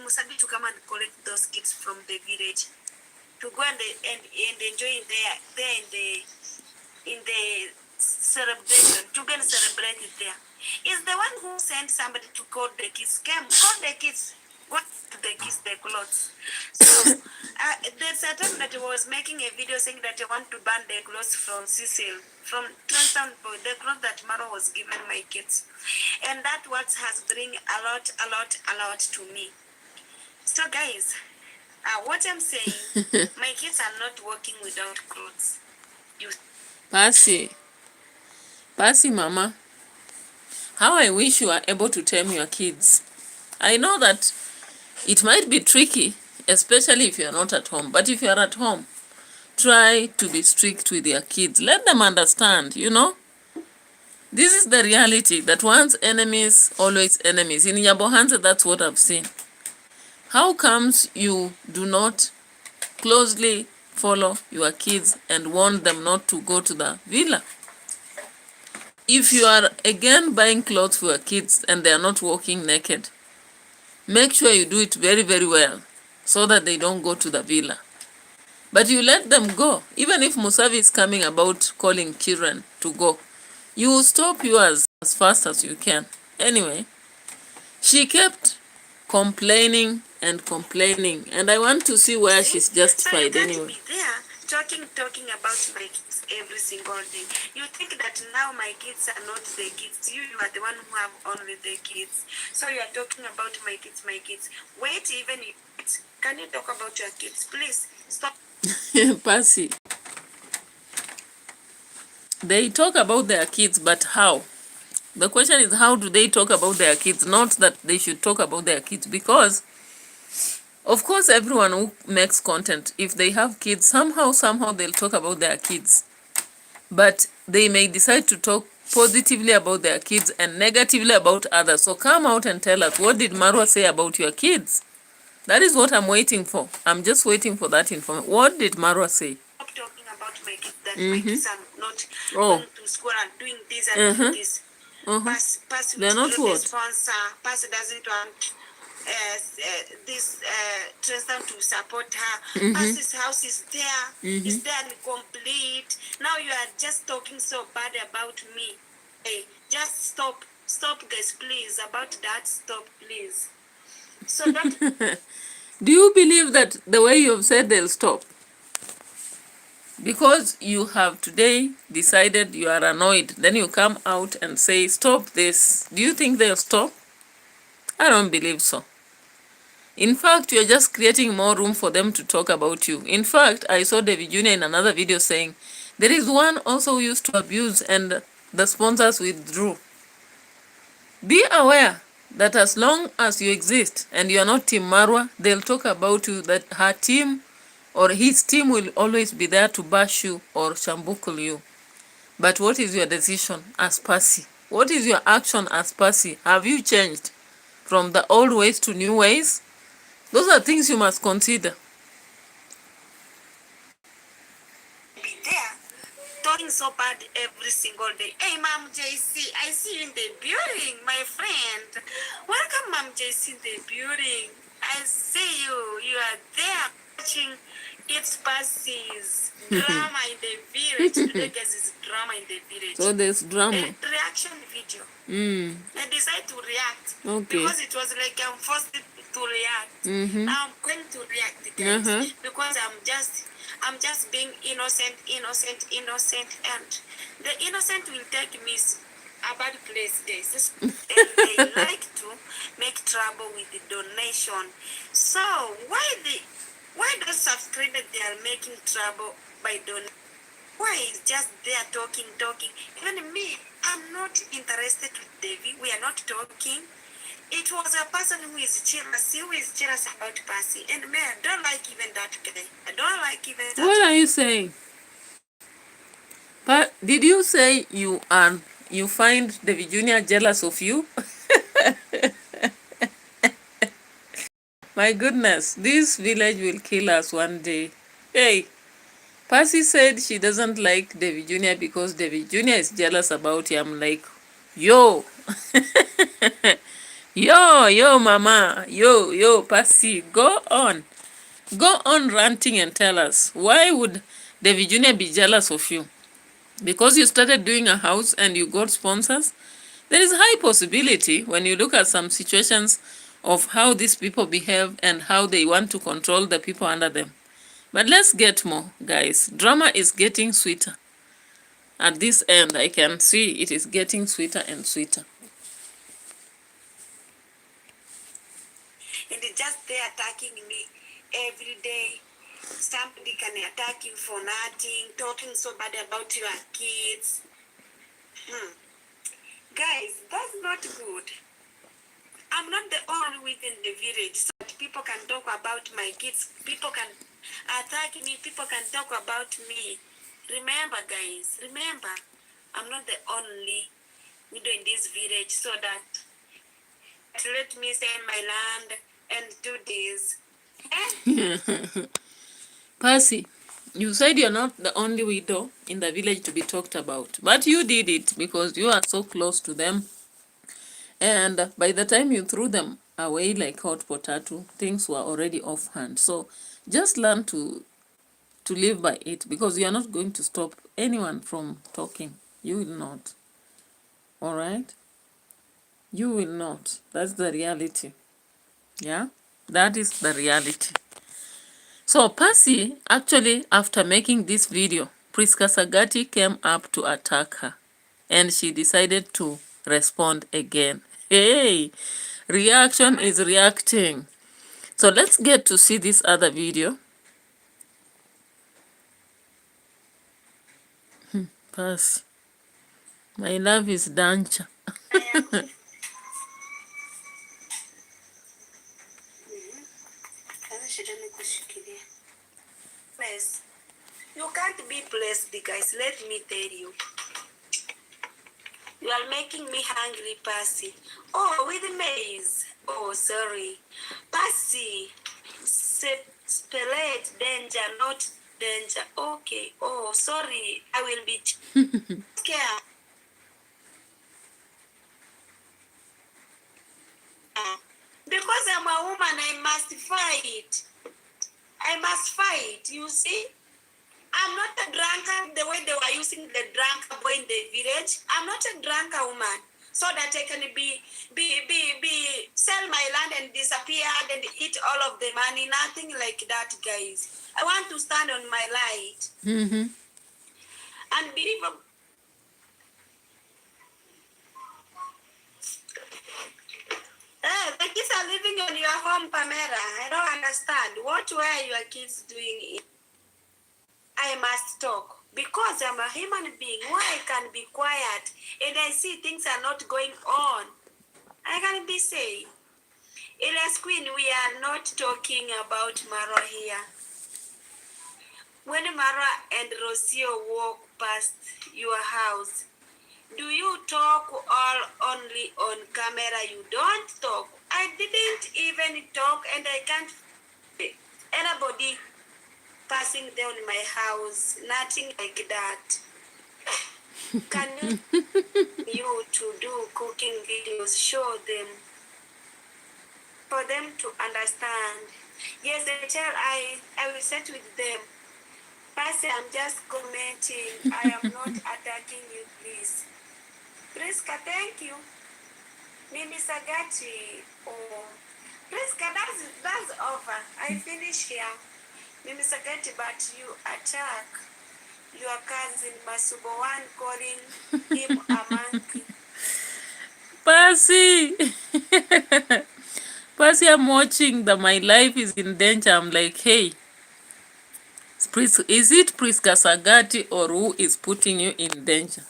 Musabi to come and collect those kids from the village to go and enjoy in the celebration, to go and celebrate it there. Is the one who sent somebody to call the kids, call the kids, got the kids the clothes. So there's a time that I was making a video saying that I want to ban the clothes from Cecil, from Trenchtown, the clothes that Maro was giving my kids. And that what has bring a lot to me. So guys, what I'm saying, my kids are not working without clothes. PASSy, PASSy mama, how I wish you are able to tame your kids. I know that it might be tricky, especially if you are not at home. But if you are at home, try to be strict with your kids. Let them understand, you know. This is the reality, that once enemies, always enemies. In Yabohanse, that's what I've seen. How comes you do not closely follow your kids and warn them not to go to the villa? If you are again buying clothes for your kids and they are not walking naked, make sure you do it very, very well so that they don't go to the villa. But you let them go. Even if Musavi is coming about calling children to go, you will stop yours as fast as you can. Anyway, she kept complaining and complaining, and I want to see where she's justified anyway. Be there talking about my kids every single day. You think that now my kids are not the kids. You are the one who have only the kids. So you are talking about my kids, my kids. Wait, even if, can you talk about your kids? Please stop. PASSy. They talk about their kids, but how? The question is, how do they talk about their kids? Not that they should talk about their kids, because of course everyone who makes content, if they have kids, somehow they'll talk about their kids. But they may decide to talk positively about their kids and negatively about others. So come out and tell us, what did Marwa say about your kids? That is what I'm waiting for. I'm just waiting for that information. What did Marwa say? Stop talking about my kids, that my kids are not Oh. going to school and doing this and doing this. PASSy They're not what? sponsor. PASSy doesn't want this Tristan to support her. PASSy's house is there. Is there and complete. Now you are just talking so bad about me. Hey, just stop. Stop, guys, please. About that, stop, please. So don't. Do you believe that the way you have said they'll stop? Because you have today decided you are annoyed, then you come out and say, stop this. Do you think they'll stop? I don't believe so. In fact, you're just creating more room for them to talk about you. In fact, I saw Davy JNr in another video saying, there is one also who used to abuse and the sponsors withdrew. Be aware that as long as you exist and you are not Team Marwa, they'll talk about you, that her team or his team will always be there to bash you or shambukul you. But what is your decision as PASSy? What is your action as PASSy? Have you changed from the old ways to new ways? Those are things you must consider. Be there talking so bad every single day. Hey, Mom JC, I see you in the building, my friend. Welcome, Mom JC, in the building. I see you. You are there watching It's PASSy's drama in the village. Today, guys, is drama in the village. So there's drama. A reaction video. I decided to react. Okay. Because it was like I'm forced to react. Now I'm going to react, guys. Because I'm just being innocent, and the innocent will take me a bad place, guys. And they like to make trouble with the donation. So why those subscribers, they are making trouble by donating? Why is just there talking? Even me, I'm not interested with Davy. We are not talking. It was a person who is jealous about PASSy. And me, I don't like even that guy. I don't like even that. What are you saying? But did you say you find Davy JNr jealous of you? My goodness, this village will kill us one day. Hey, PASSy said she doesn't like Davy JNr because Davy JNr is jealous about you. I'm like, yo. yo, mama. Yo, PASSy, go on. Go on ranting and tell us, why would Davy JNr be jealous of you? Because you started doing a house and you got sponsors? There is a high possibility when you look at some situations of how these people behave and how they want to control the people under them. But let's get more, guys. Drama is getting sweeter. At this end, I can see it is getting sweeter and sweeter. And they just there attacking me every day. Somebody can attack you for nothing, talking so bad about your kids. Guys, that's not good. I'm not the only within the village, so that people can talk about my kids. People can attack me. People can talk about me. Remember, guys, remember, I'm not the only widow in this village, so that let me sell my land and do this. PASSy, you said you're not the only widow in the village to be talked about, but you did it because you are so close to them. And by the time you threw them away like hot potato, things were already off hand. So just learn to live by it, because you are not going to stop anyone from talking. You will not. All right? You will not. That's the reality. Yeah? That is the reality. So PASSy, actually, after making this video, Priska Sagati came up to attack her, and she decided to respond again. Hey, reaction is reacting. So let's get to see this other video. PASSy, my love is Dancha. You can't be blessed, guys. Let me tell you. You are making me hungry, PASSy. Oh, with maize. Oh, sorry. PASSy. Spelled danger, not danger. Okay. Oh, sorry. I will be scared. Because I'm a woman, I must fight. I must fight, you see? I'm not a drunkard the way they were using the drunk boy in the village. I'm not a drunkard woman, so that I can sell my land and disappear and eat all of the money. Nothing like that, guys. I want to stand on my light. Unbelievable. The kids are living in your home, Pamela. I don't understand. What were your kids doing? I must talk because I'm a human being. Why I can be quiet and I see things are not going on? I can be saying, Elias Queen, we are not talking about MARWA here. When MARWA and Rocio walk past your house, do you talk all only on camera? You don't talk. I didn't even talk, and I can't. Anybody passing down my house, nothing like that. Can you to do cooking videos, show them, for them to understand? Yes, the child, I will sit with them. PASSy, I'm just commenting. I am not attacking you, please. Priska, thank you. Mimi Sagati. Oh, Priska, that's over. I finish here. Mimi Sagati, but you attack your cousin Masubo one, calling him a monkey. PASSy! PASSy, I'm watching the My Life is in Danger. I'm like, hey, is it Priska Sagati or who is putting you in danger?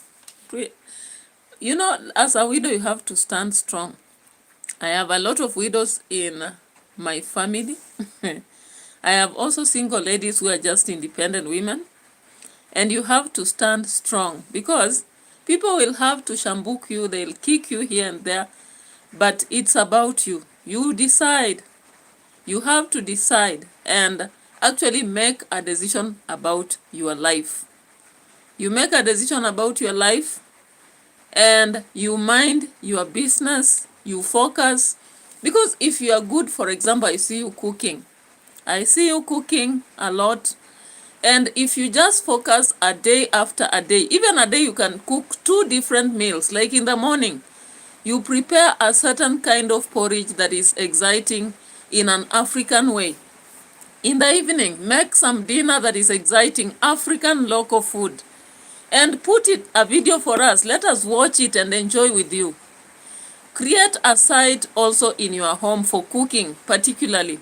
You know, as a widow, you have to stand strong. I have a lot of widows in my family. I have also single ladies who are just independent women. And you have to stand strong, because people will have to shambuk you, they'll kick you here and there, but it's about you. You decide. You have to decide and actually make a decision about your life. You make a decision about your life, and you mind your business, you focus. Because if you are good, for example, I see you cooking a lot, and if you just focus a day after a day, even a day you can cook 2 different meals. Like in the morning, you prepare a certain kind of porridge that is exciting in an African way. In the evening, make some dinner that is exciting, African local food, and put it a video for us. Let us watch it and enjoy with you. Create a site also in your home for cooking, particularly.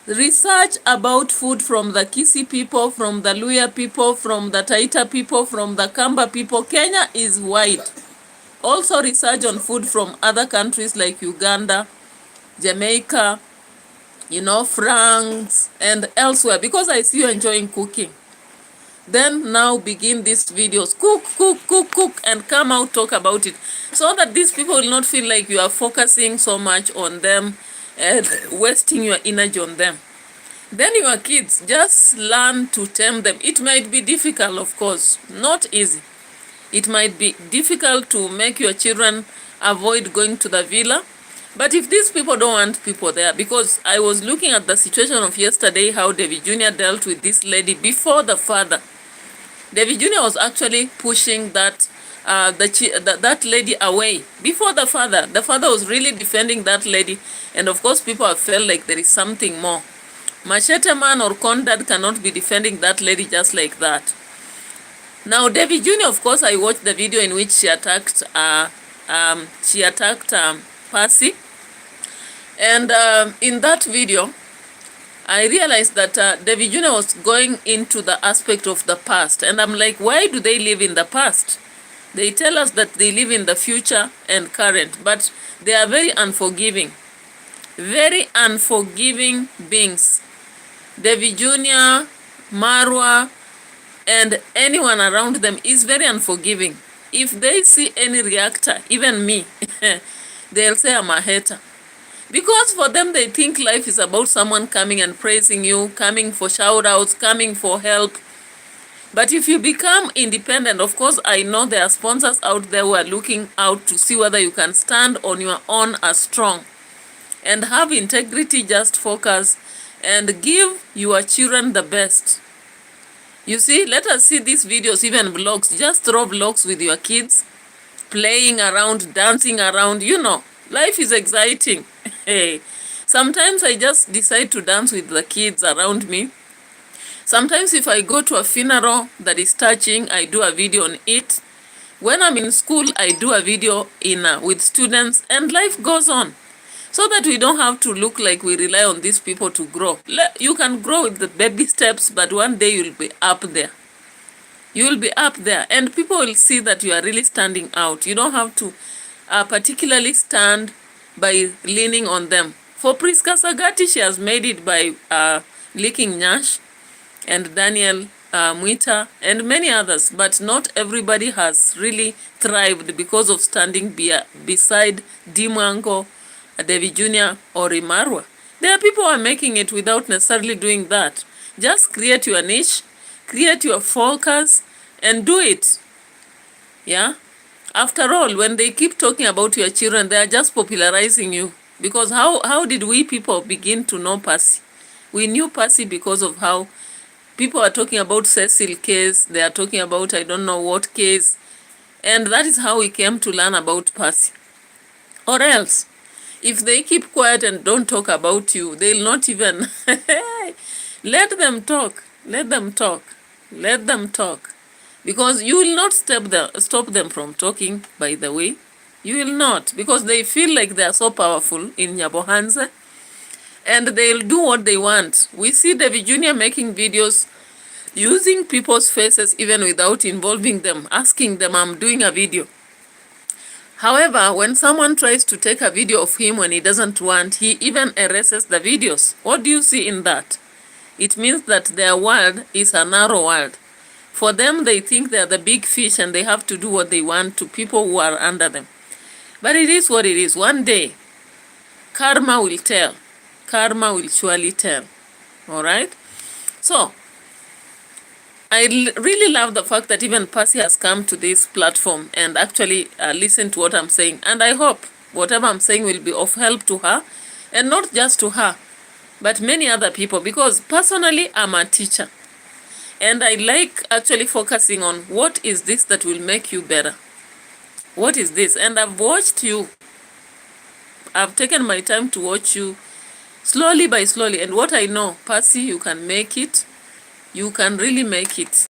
Research about food from the Kisii people, from the Luya people, from the Taita people, from the Kamba people. Kenya is wide. Also research on food from other countries like Uganda, Jamaica, you know, France, and elsewhere, because I see you enjoying cooking. Then now begin these videos. Cook, cook, cook, cook, and come out, talk about it. So that these people will not feel like you are focusing so much on them and wasting your energy on them. Then your kids, just learn to tame them. It might be difficult, of course, not easy. It might be difficult to make your children avoid going to the villa. But if these people don't want people there, because I was looking at the situation of yesterday, how Davy Jr. dealt with this lady before the father. Davy Jr. was actually pushing that that lady away before the father. The father was really defending that lady. And of course, people have felt like there is something more. Machete Man or CONDAD cannot be defending that lady just like that. Now, Davy Jr., of course, I watched the video in which she attacked PASSy. And in that video, I realized that Davy Jr. was going into the aspect of the past. And I'm like, why do they live in the past? They tell us that they live in the future and current, but they are very unforgiving. Very unforgiving beings. Davy Jr., MARWA, and anyone around them is very unforgiving. If they see any reactor, even me, they'll say I'm a hater. Because for them, they think life is about someone coming and praising you, coming for shout-outs, coming for help. But if you become independent, of course, I know there are sponsors out there who are looking out to see whether you can stand on your own as strong and have integrity, just focus and give your children the best. You see, let us see these videos, even vlogs. Just throw vlogs with your kids, playing around, dancing around. You know, life is exciting. Hey, sometimes I just decide to dance with the kids around me. Sometimes if I go to a funeral that is touching, I do a video on it. When I'm in school, I do a video with students, and life goes on. So that we don't have to look like we rely on these people to grow. You can grow with the baby steps, but one day you'll be up there. You will be up there, and people will see that you are really standing out. You don't have to particularly stand by leaning on them. For Priska Sagati, she has made it by licking Nyash and Daniel Mwita and many others, but not everybody has really thrived because of standing beside Dimango, Davy Jr. or MARWA. There are people who are making it without necessarily doing that. Just create your niche, create your focus, and do it. Yeah? After all, when they keep talking about your children, they are just popularizing you. Because how did we people begin to know PASSy? We knew PASSy because of how people are talking about Cecil case, they are talking about I don't know what case, and that is how we came to learn about PASSy. Or else, if they keep quiet and don't talk about you, they'll not even... Let them talk. Let them talk. Let them talk. Because you will not stop them from talking, by the way. You will not. Because they feel like they are so powerful in Nyabohanze. And they'll do what they want. We see Davy Jr. making videos using people's faces even without involving them, asking them, I'm doing a video. However, when someone tries to take a video of him when he doesn't want, he even erases the videos. What do you see in that? It means that their world is a narrow world. For them, they think they are the big fish and they have to do what they want to people who are under them. But it is what it is. One day, karma will tell. Karma will surely tell. All right? So, I really love the fact that even PASSy has come to this platform and actually listen to what I'm saying. And I hope whatever I'm saying will be of help to her. And not just to her, but many other people. Because personally, I'm a teacher. And I like actually focusing on what is this that will make you better. What is this? And I've watched you. I've taken my time to watch you slowly by slowly. And what I know, PASSy, you can make it. You can really make it.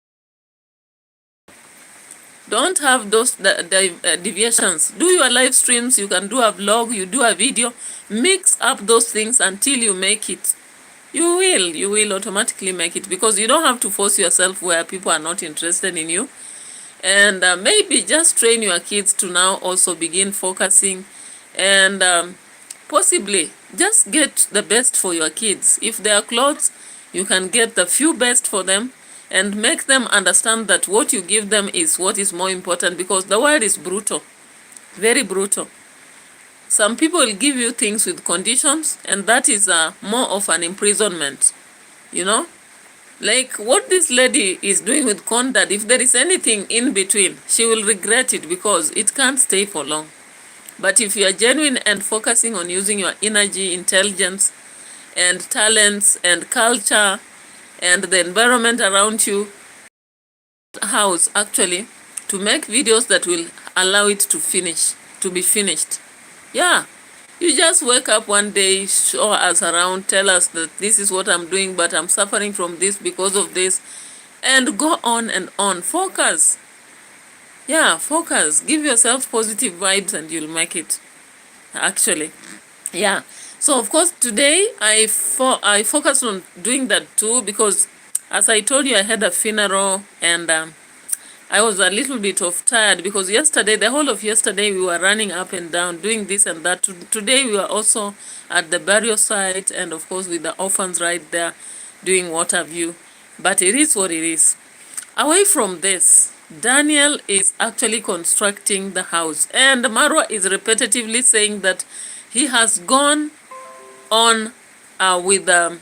Don't have those deviations. Do your live streams. You can do a vlog. You do a video. Mix up those things until you make it. You will automatically make it, because you don't have to force yourself where people are not interested in you. And maybe just train your kids to now also begin focusing, and possibly just get the best for your kids. If they are clothes, you can get the few best for them and make them understand that what you give them is what is more important, because the world is brutal, very brutal. Some people will give you things with conditions, and that is more of an imprisonment, you know? Like what this lady is doing with CONDAD, if there is anything in between, she will regret it, because it can't stay for long. But if you are genuine and focusing on using your energy, intelligence, and talents, and culture, and the environment around you, house actually, to make videos that will allow it to be finished. Yeah. You just wake up one day, show us around, tell us that this is what I'm doing, but I'm suffering from this because of this, and go on and on. Focus. Yeah, focus. Give yourself positive vibes and you'll make it, actually. Yeah. So, of course, today I focused on doing that too, because as I told you, I had a funeral, and I was a little bit of tired, because yesterday, the whole of yesterday, we were running up and down, doing this and that. Today, we were also at the burial site, and of course, with the orphans right there, doing what have you. But it is what it is. Away from this, Daniel is actually constructing the house, and Marwa is repetitively saying that he has gone on with a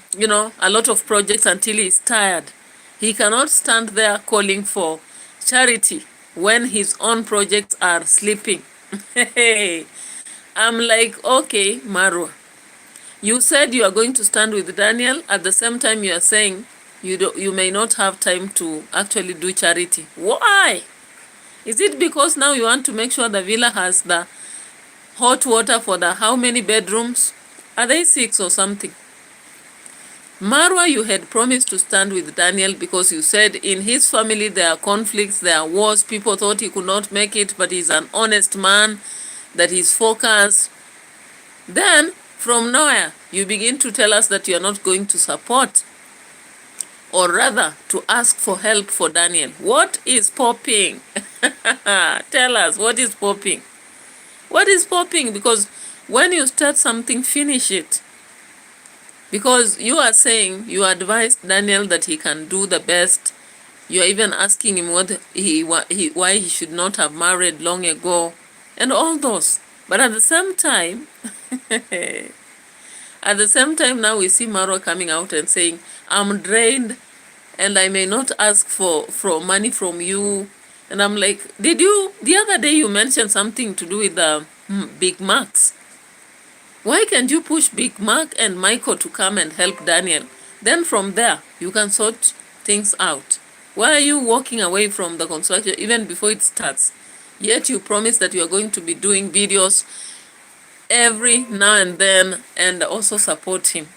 lot of projects until he's tired. He cannot stand there calling for charity when his own projects are sleeping. I'm like, okay, Marwa, you said you are going to stand with Daniel. At the same time, you are saying you may not have time to actually do charity. Why? Is it because now you want to make sure the villa has the hot water for the how many bedrooms? Are they 6 or something? Marwa, you had promised to stand with Daniel, because you said in his family there are conflicts, there are wars, people thought he could not make it, but he's an honest man, that he's focused. Then, from nowhere, you begin to tell us that you are not going to support, or rather, to ask for help for Daniel. What is popping? Tell us, what is popping? What is popping? Because when you start something, finish it. Because you are saying, you advised Daniel that he can do the best. You are even asking him why he should not have married long ago, and all those. But at the same time, now we see Marwa coming out and saying, I'm drained, and I may not ask for money from you. And I'm like, the other day you mentioned something to do with the Big Macs. Why can't you push Big Mac and Michael to come and help Daniel? Then from there, you can sort things out. Why are you walking away from the construction even before it starts? Yet you promise that you are going to be doing videos every now and then, and also support him.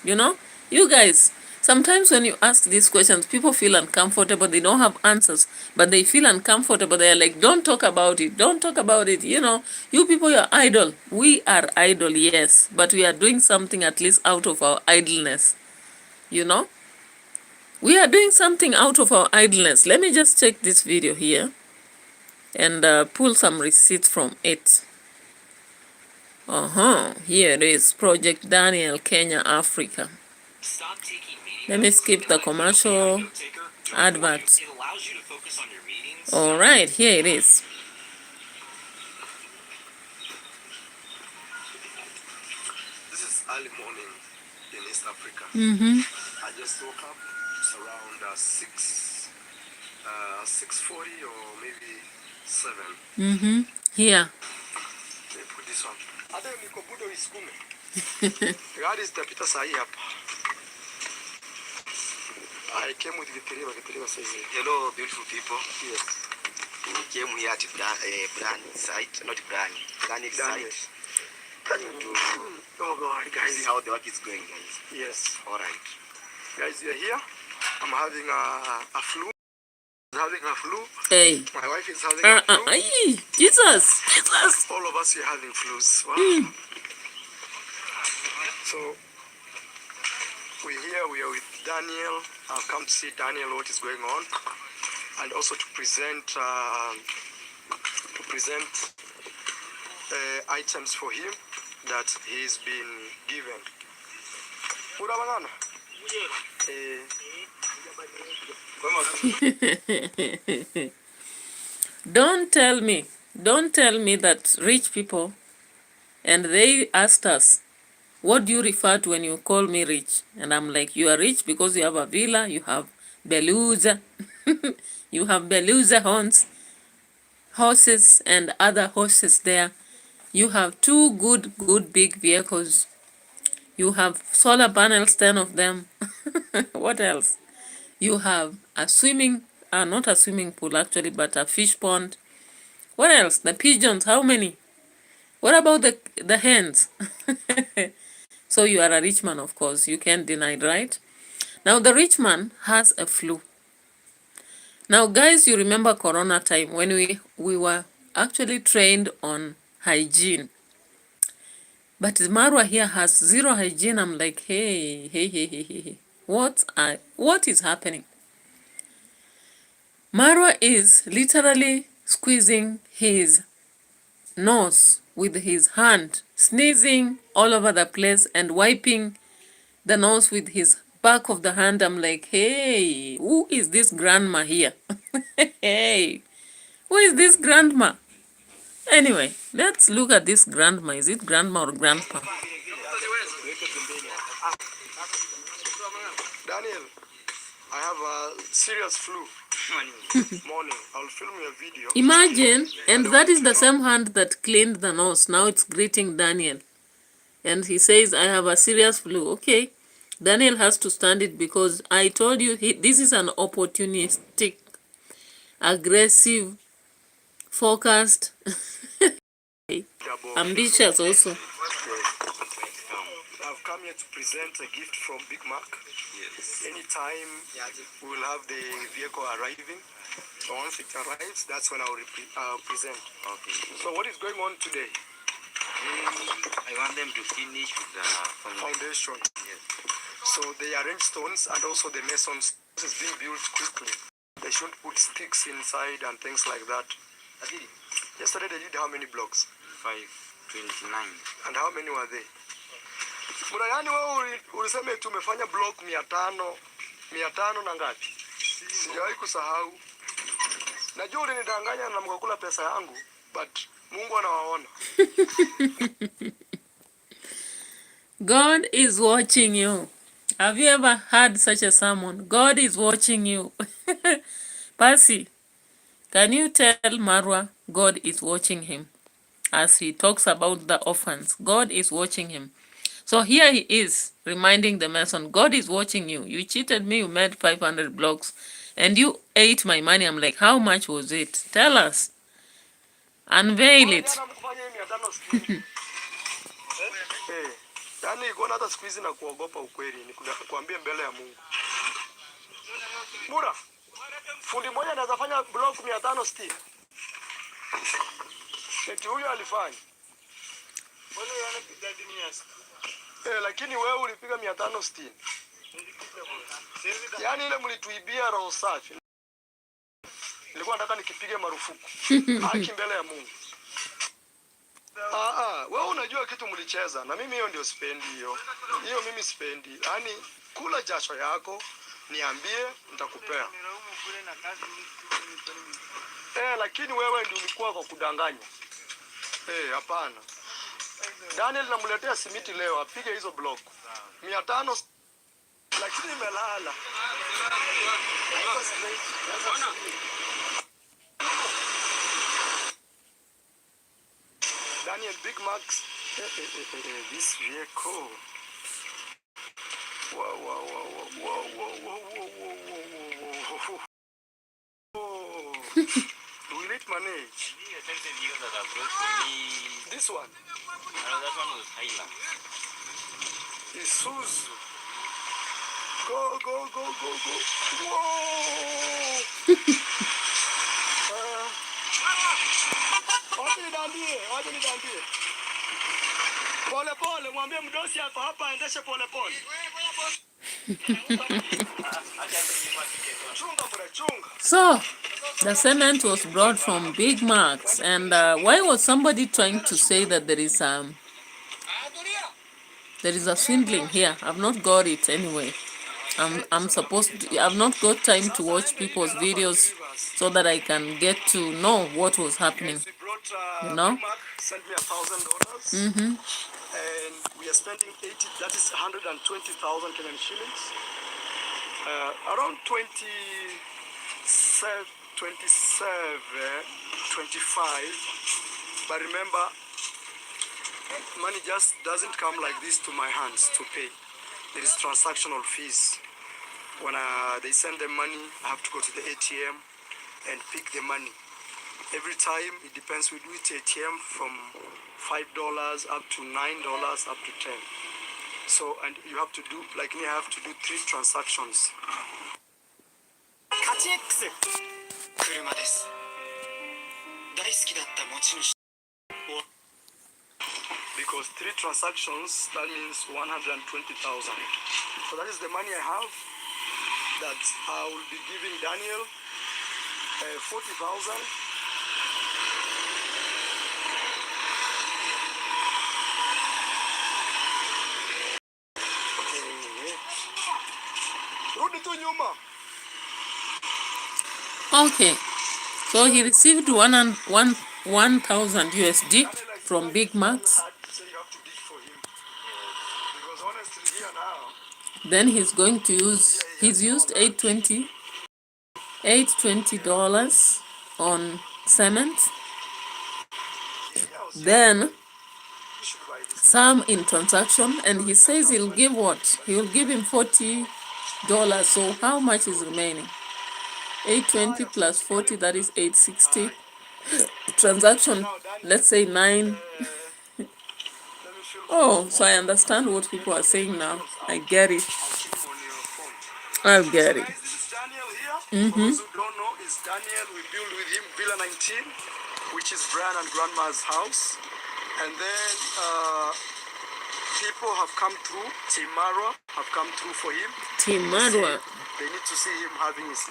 You know, you guys, sometimes when you ask these questions, people feel uncomfortable. They don't have answers, but they feel uncomfortable. They're like, don't talk about it. Don't talk about it. You know, you people, you're idle. We are idle, yes, but we are doing something at least out of our idleness. You know, we are doing something out of our idleness. Let me just check this video here and pull some receipts from it. Here it is. Project Daniel, Kenya, Africa. Let me skip the commercial adverts. All right, here it is. This is early morning in East Africa. I just woke up. It's around 6:40 or maybe 7. Here. Let me put this on. Hata nikobudo isukume. Gari zitapita saa hii hapa. I came with Vitiriva says. Hello, beautiful people. Yes. We came here at brand site, not brand site. Oh God, guys. See how the work is going, guys. Yes. All right. Guys, we are here. I'm having a flu. Having a flu. Hey. My wife is having a flu. Jesus. All of us are having flus. Wow. So we are with Daniel. I've come to see Daniel what is going on, and also to present items for him that he's been given. Don't tell me that rich people, and they asked us, what do you refer to when you call me rich? And I'm like, you are rich because you have a villa, you have beluga, you have beluga horses and other horses there. You have 2 good big vehicles. You have solar panels, 10 of them. What else? You have a not a swimming pool actually, but a fish pond. What else? The pigeons, how many? What about the hens? So you are a rich man, of course. You can't deny it, right? Now the rich man has a flu. Now guys, you remember Corona time when we were actually trained on hygiene. But Marwa here has 0 hygiene. I'm like, hey. What is happening? Marwa is literally squeezing his nose with his hand, sneezing all over the place and wiping the nose with his back of the hand. I'm like, hey, who is this grandma here? Hey, who is this grandma? Anyway, let's look at this grandma. Is it grandma or grandpa? Daniel, I have a serious flu. Morning. I'll film you a video. Imagine, and that is the same hand that cleaned the nose. Now it's greeting Daniel. And he says, I have a serious flu. Okay. Daniel has to stand it because I told you this is an opportunistic, aggressive, focused, ambitious also. I've come here to present a gift from Big Mac. Yes. Anytime we will have the vehicle arriving. So once it arrives, that's when I'll present. Okay. So what is going on today? I want them to finish with the foundation. Yes. So they arrange stones, and also the masons is being built quickly. They shouldn't put sticks inside and things like that. Yesterday they did how many blocks? 529. And how many were they? Murayani wewe ulisema tumefanya block 500 na ngapi? Sijawahi kusahau. Najua ulinidanganya na mkakula pesa yangu, but Mungu anawaona. God is watching you. Have you ever heard such a sermon? God is watching you. PASSy, can you tell Marwa God is watching him? As he talks about the orphans, God is watching him. So here he is reminding the mason, God is watching you. You cheated me, you made 500 blocks, and you ate my money. I'm like, how much was it? Tell us. Unveil it. Yaani iko hata siku hizi na kuogopa ukweli, ni kuambia mbele ya Mungu. Mura, fundi mmoja anaweza fanya block 560. Eti huyo alifanya. Wale wanapiga dinias. Lakini wewe ulipiga 560. Yaani ile mlituibia roho safi. Nilikuwa nataka nikipige marufuku. Haki mbele ya Mungu. Wewe unajua kitu mlicheza na mimi hiyo ndio sipendi hiyo. Hiyo mimi sipendi. Yaani kula jasho yako, niambie nitakupea. Lakini wewe ndio ulikuwa kwa kudanganya. Hapana. Daniel namletea simiti leo, apige hizo block. 500 lakini imelala. Daniel, Big Max, this vehicle. Wow. Will it manage? This one? No, that one was Highland. Isuzu. Go. Whoa! Wacha nidambie. Pole, mwambie mdosi yako hapa aendeshe pole. So, the cement was brought from Big Macs, and why was somebody trying to say that there is a swindling here? I've not got it anyway. I'm supposed to, I've not got time to watch people's videos so that I can get to know what was happening. You know? Sent me $1,000. And we are spending 80, that is 120,000 Kenyan shillings. Around 27, 25. But remember, money just doesn't come like this to my hands to pay. There is transactional fees. When they send them money, I have to go to the ATM and pick the money. Every time, it depends, we do it ATM from $5 up to $9 up to 10. So, and you have to do, like me, I have to do 3 transactions. Because 3 transactions, that means 120,000. So that is the money I have that I will be giving Daniel 40,000. Okay, so he received 1,000 USD from Big Macs. Then he's going to use, he's used $820 on cement. Then some in transaction, and he says he'll give what? He will give him $40. So how much is remaining? 820 plus 40, that is 860. Transaction, let's say 9. Oh, so I understand what people are saying now. I get it. I get it. This is Daniel here. For those who don't know, is Daniel. We build with him Villa 19, which is Brian and Grandma's house. And then people have come through. Team MARWA have come through for him. Team MARWA. They need to see him having his.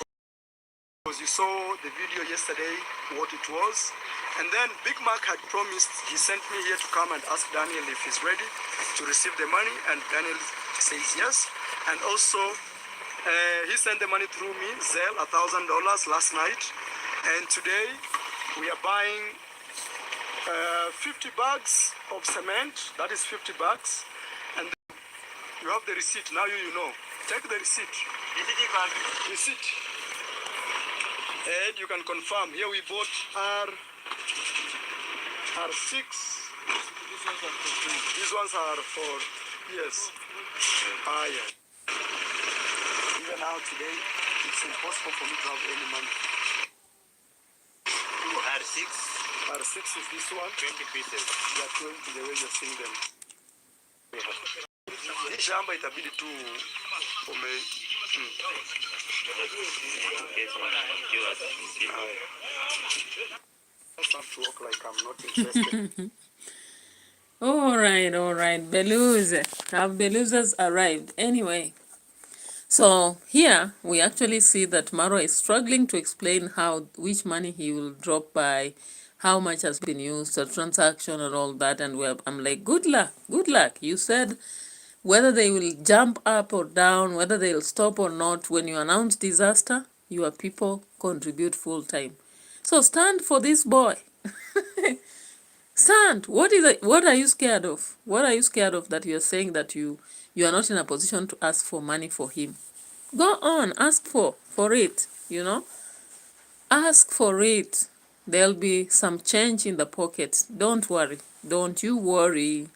Because you saw the video yesterday, what it was. And then Big Mac had promised, he sent me here to come and ask Daniel if he's ready to receive the money. And Daniel says yes. And also, he sent the money through me, Zelle, $1,000 last night. And today, we are buying 50 bags of cement. That is 50 bags. And then you have the receipt. Now you know. Take the receipt. Receipt. And you can confirm. Here we bought R6. These ones are for, yes. Yeah. Even now today, it's impossible for me to have any money. R6 is this one. 20 pieces. They are 20 the way you're seeing them. Hii shamba itabidi tu All right. Beluza's arrived. Anyway, so here we actually see that MARWA is struggling to explain which money he will drop by, how much has been used, the transaction and all that. And I'm like, good luck. You said whether they will jump up or down, whether they'll stop or not, when you announce disaster, your people contribute full time. So stand for this boy. Stand. What are you scared of? What are you scared of that you're saying that you are not in a position to ask for money for him? Go on, ask for it, Ask for it. There'll be some change in the pocket. Don't worry. Don't you worry.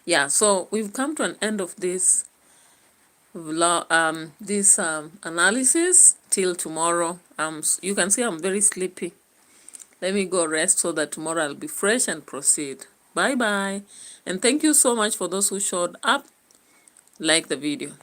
Yeah, so we've come to an end of this analysis till tomorrow. You can see I'm very sleepy. Let me go rest so that tomorrow I'll be fresh and proceed. Bye-bye. And thank you so much for those who showed up. Like the video.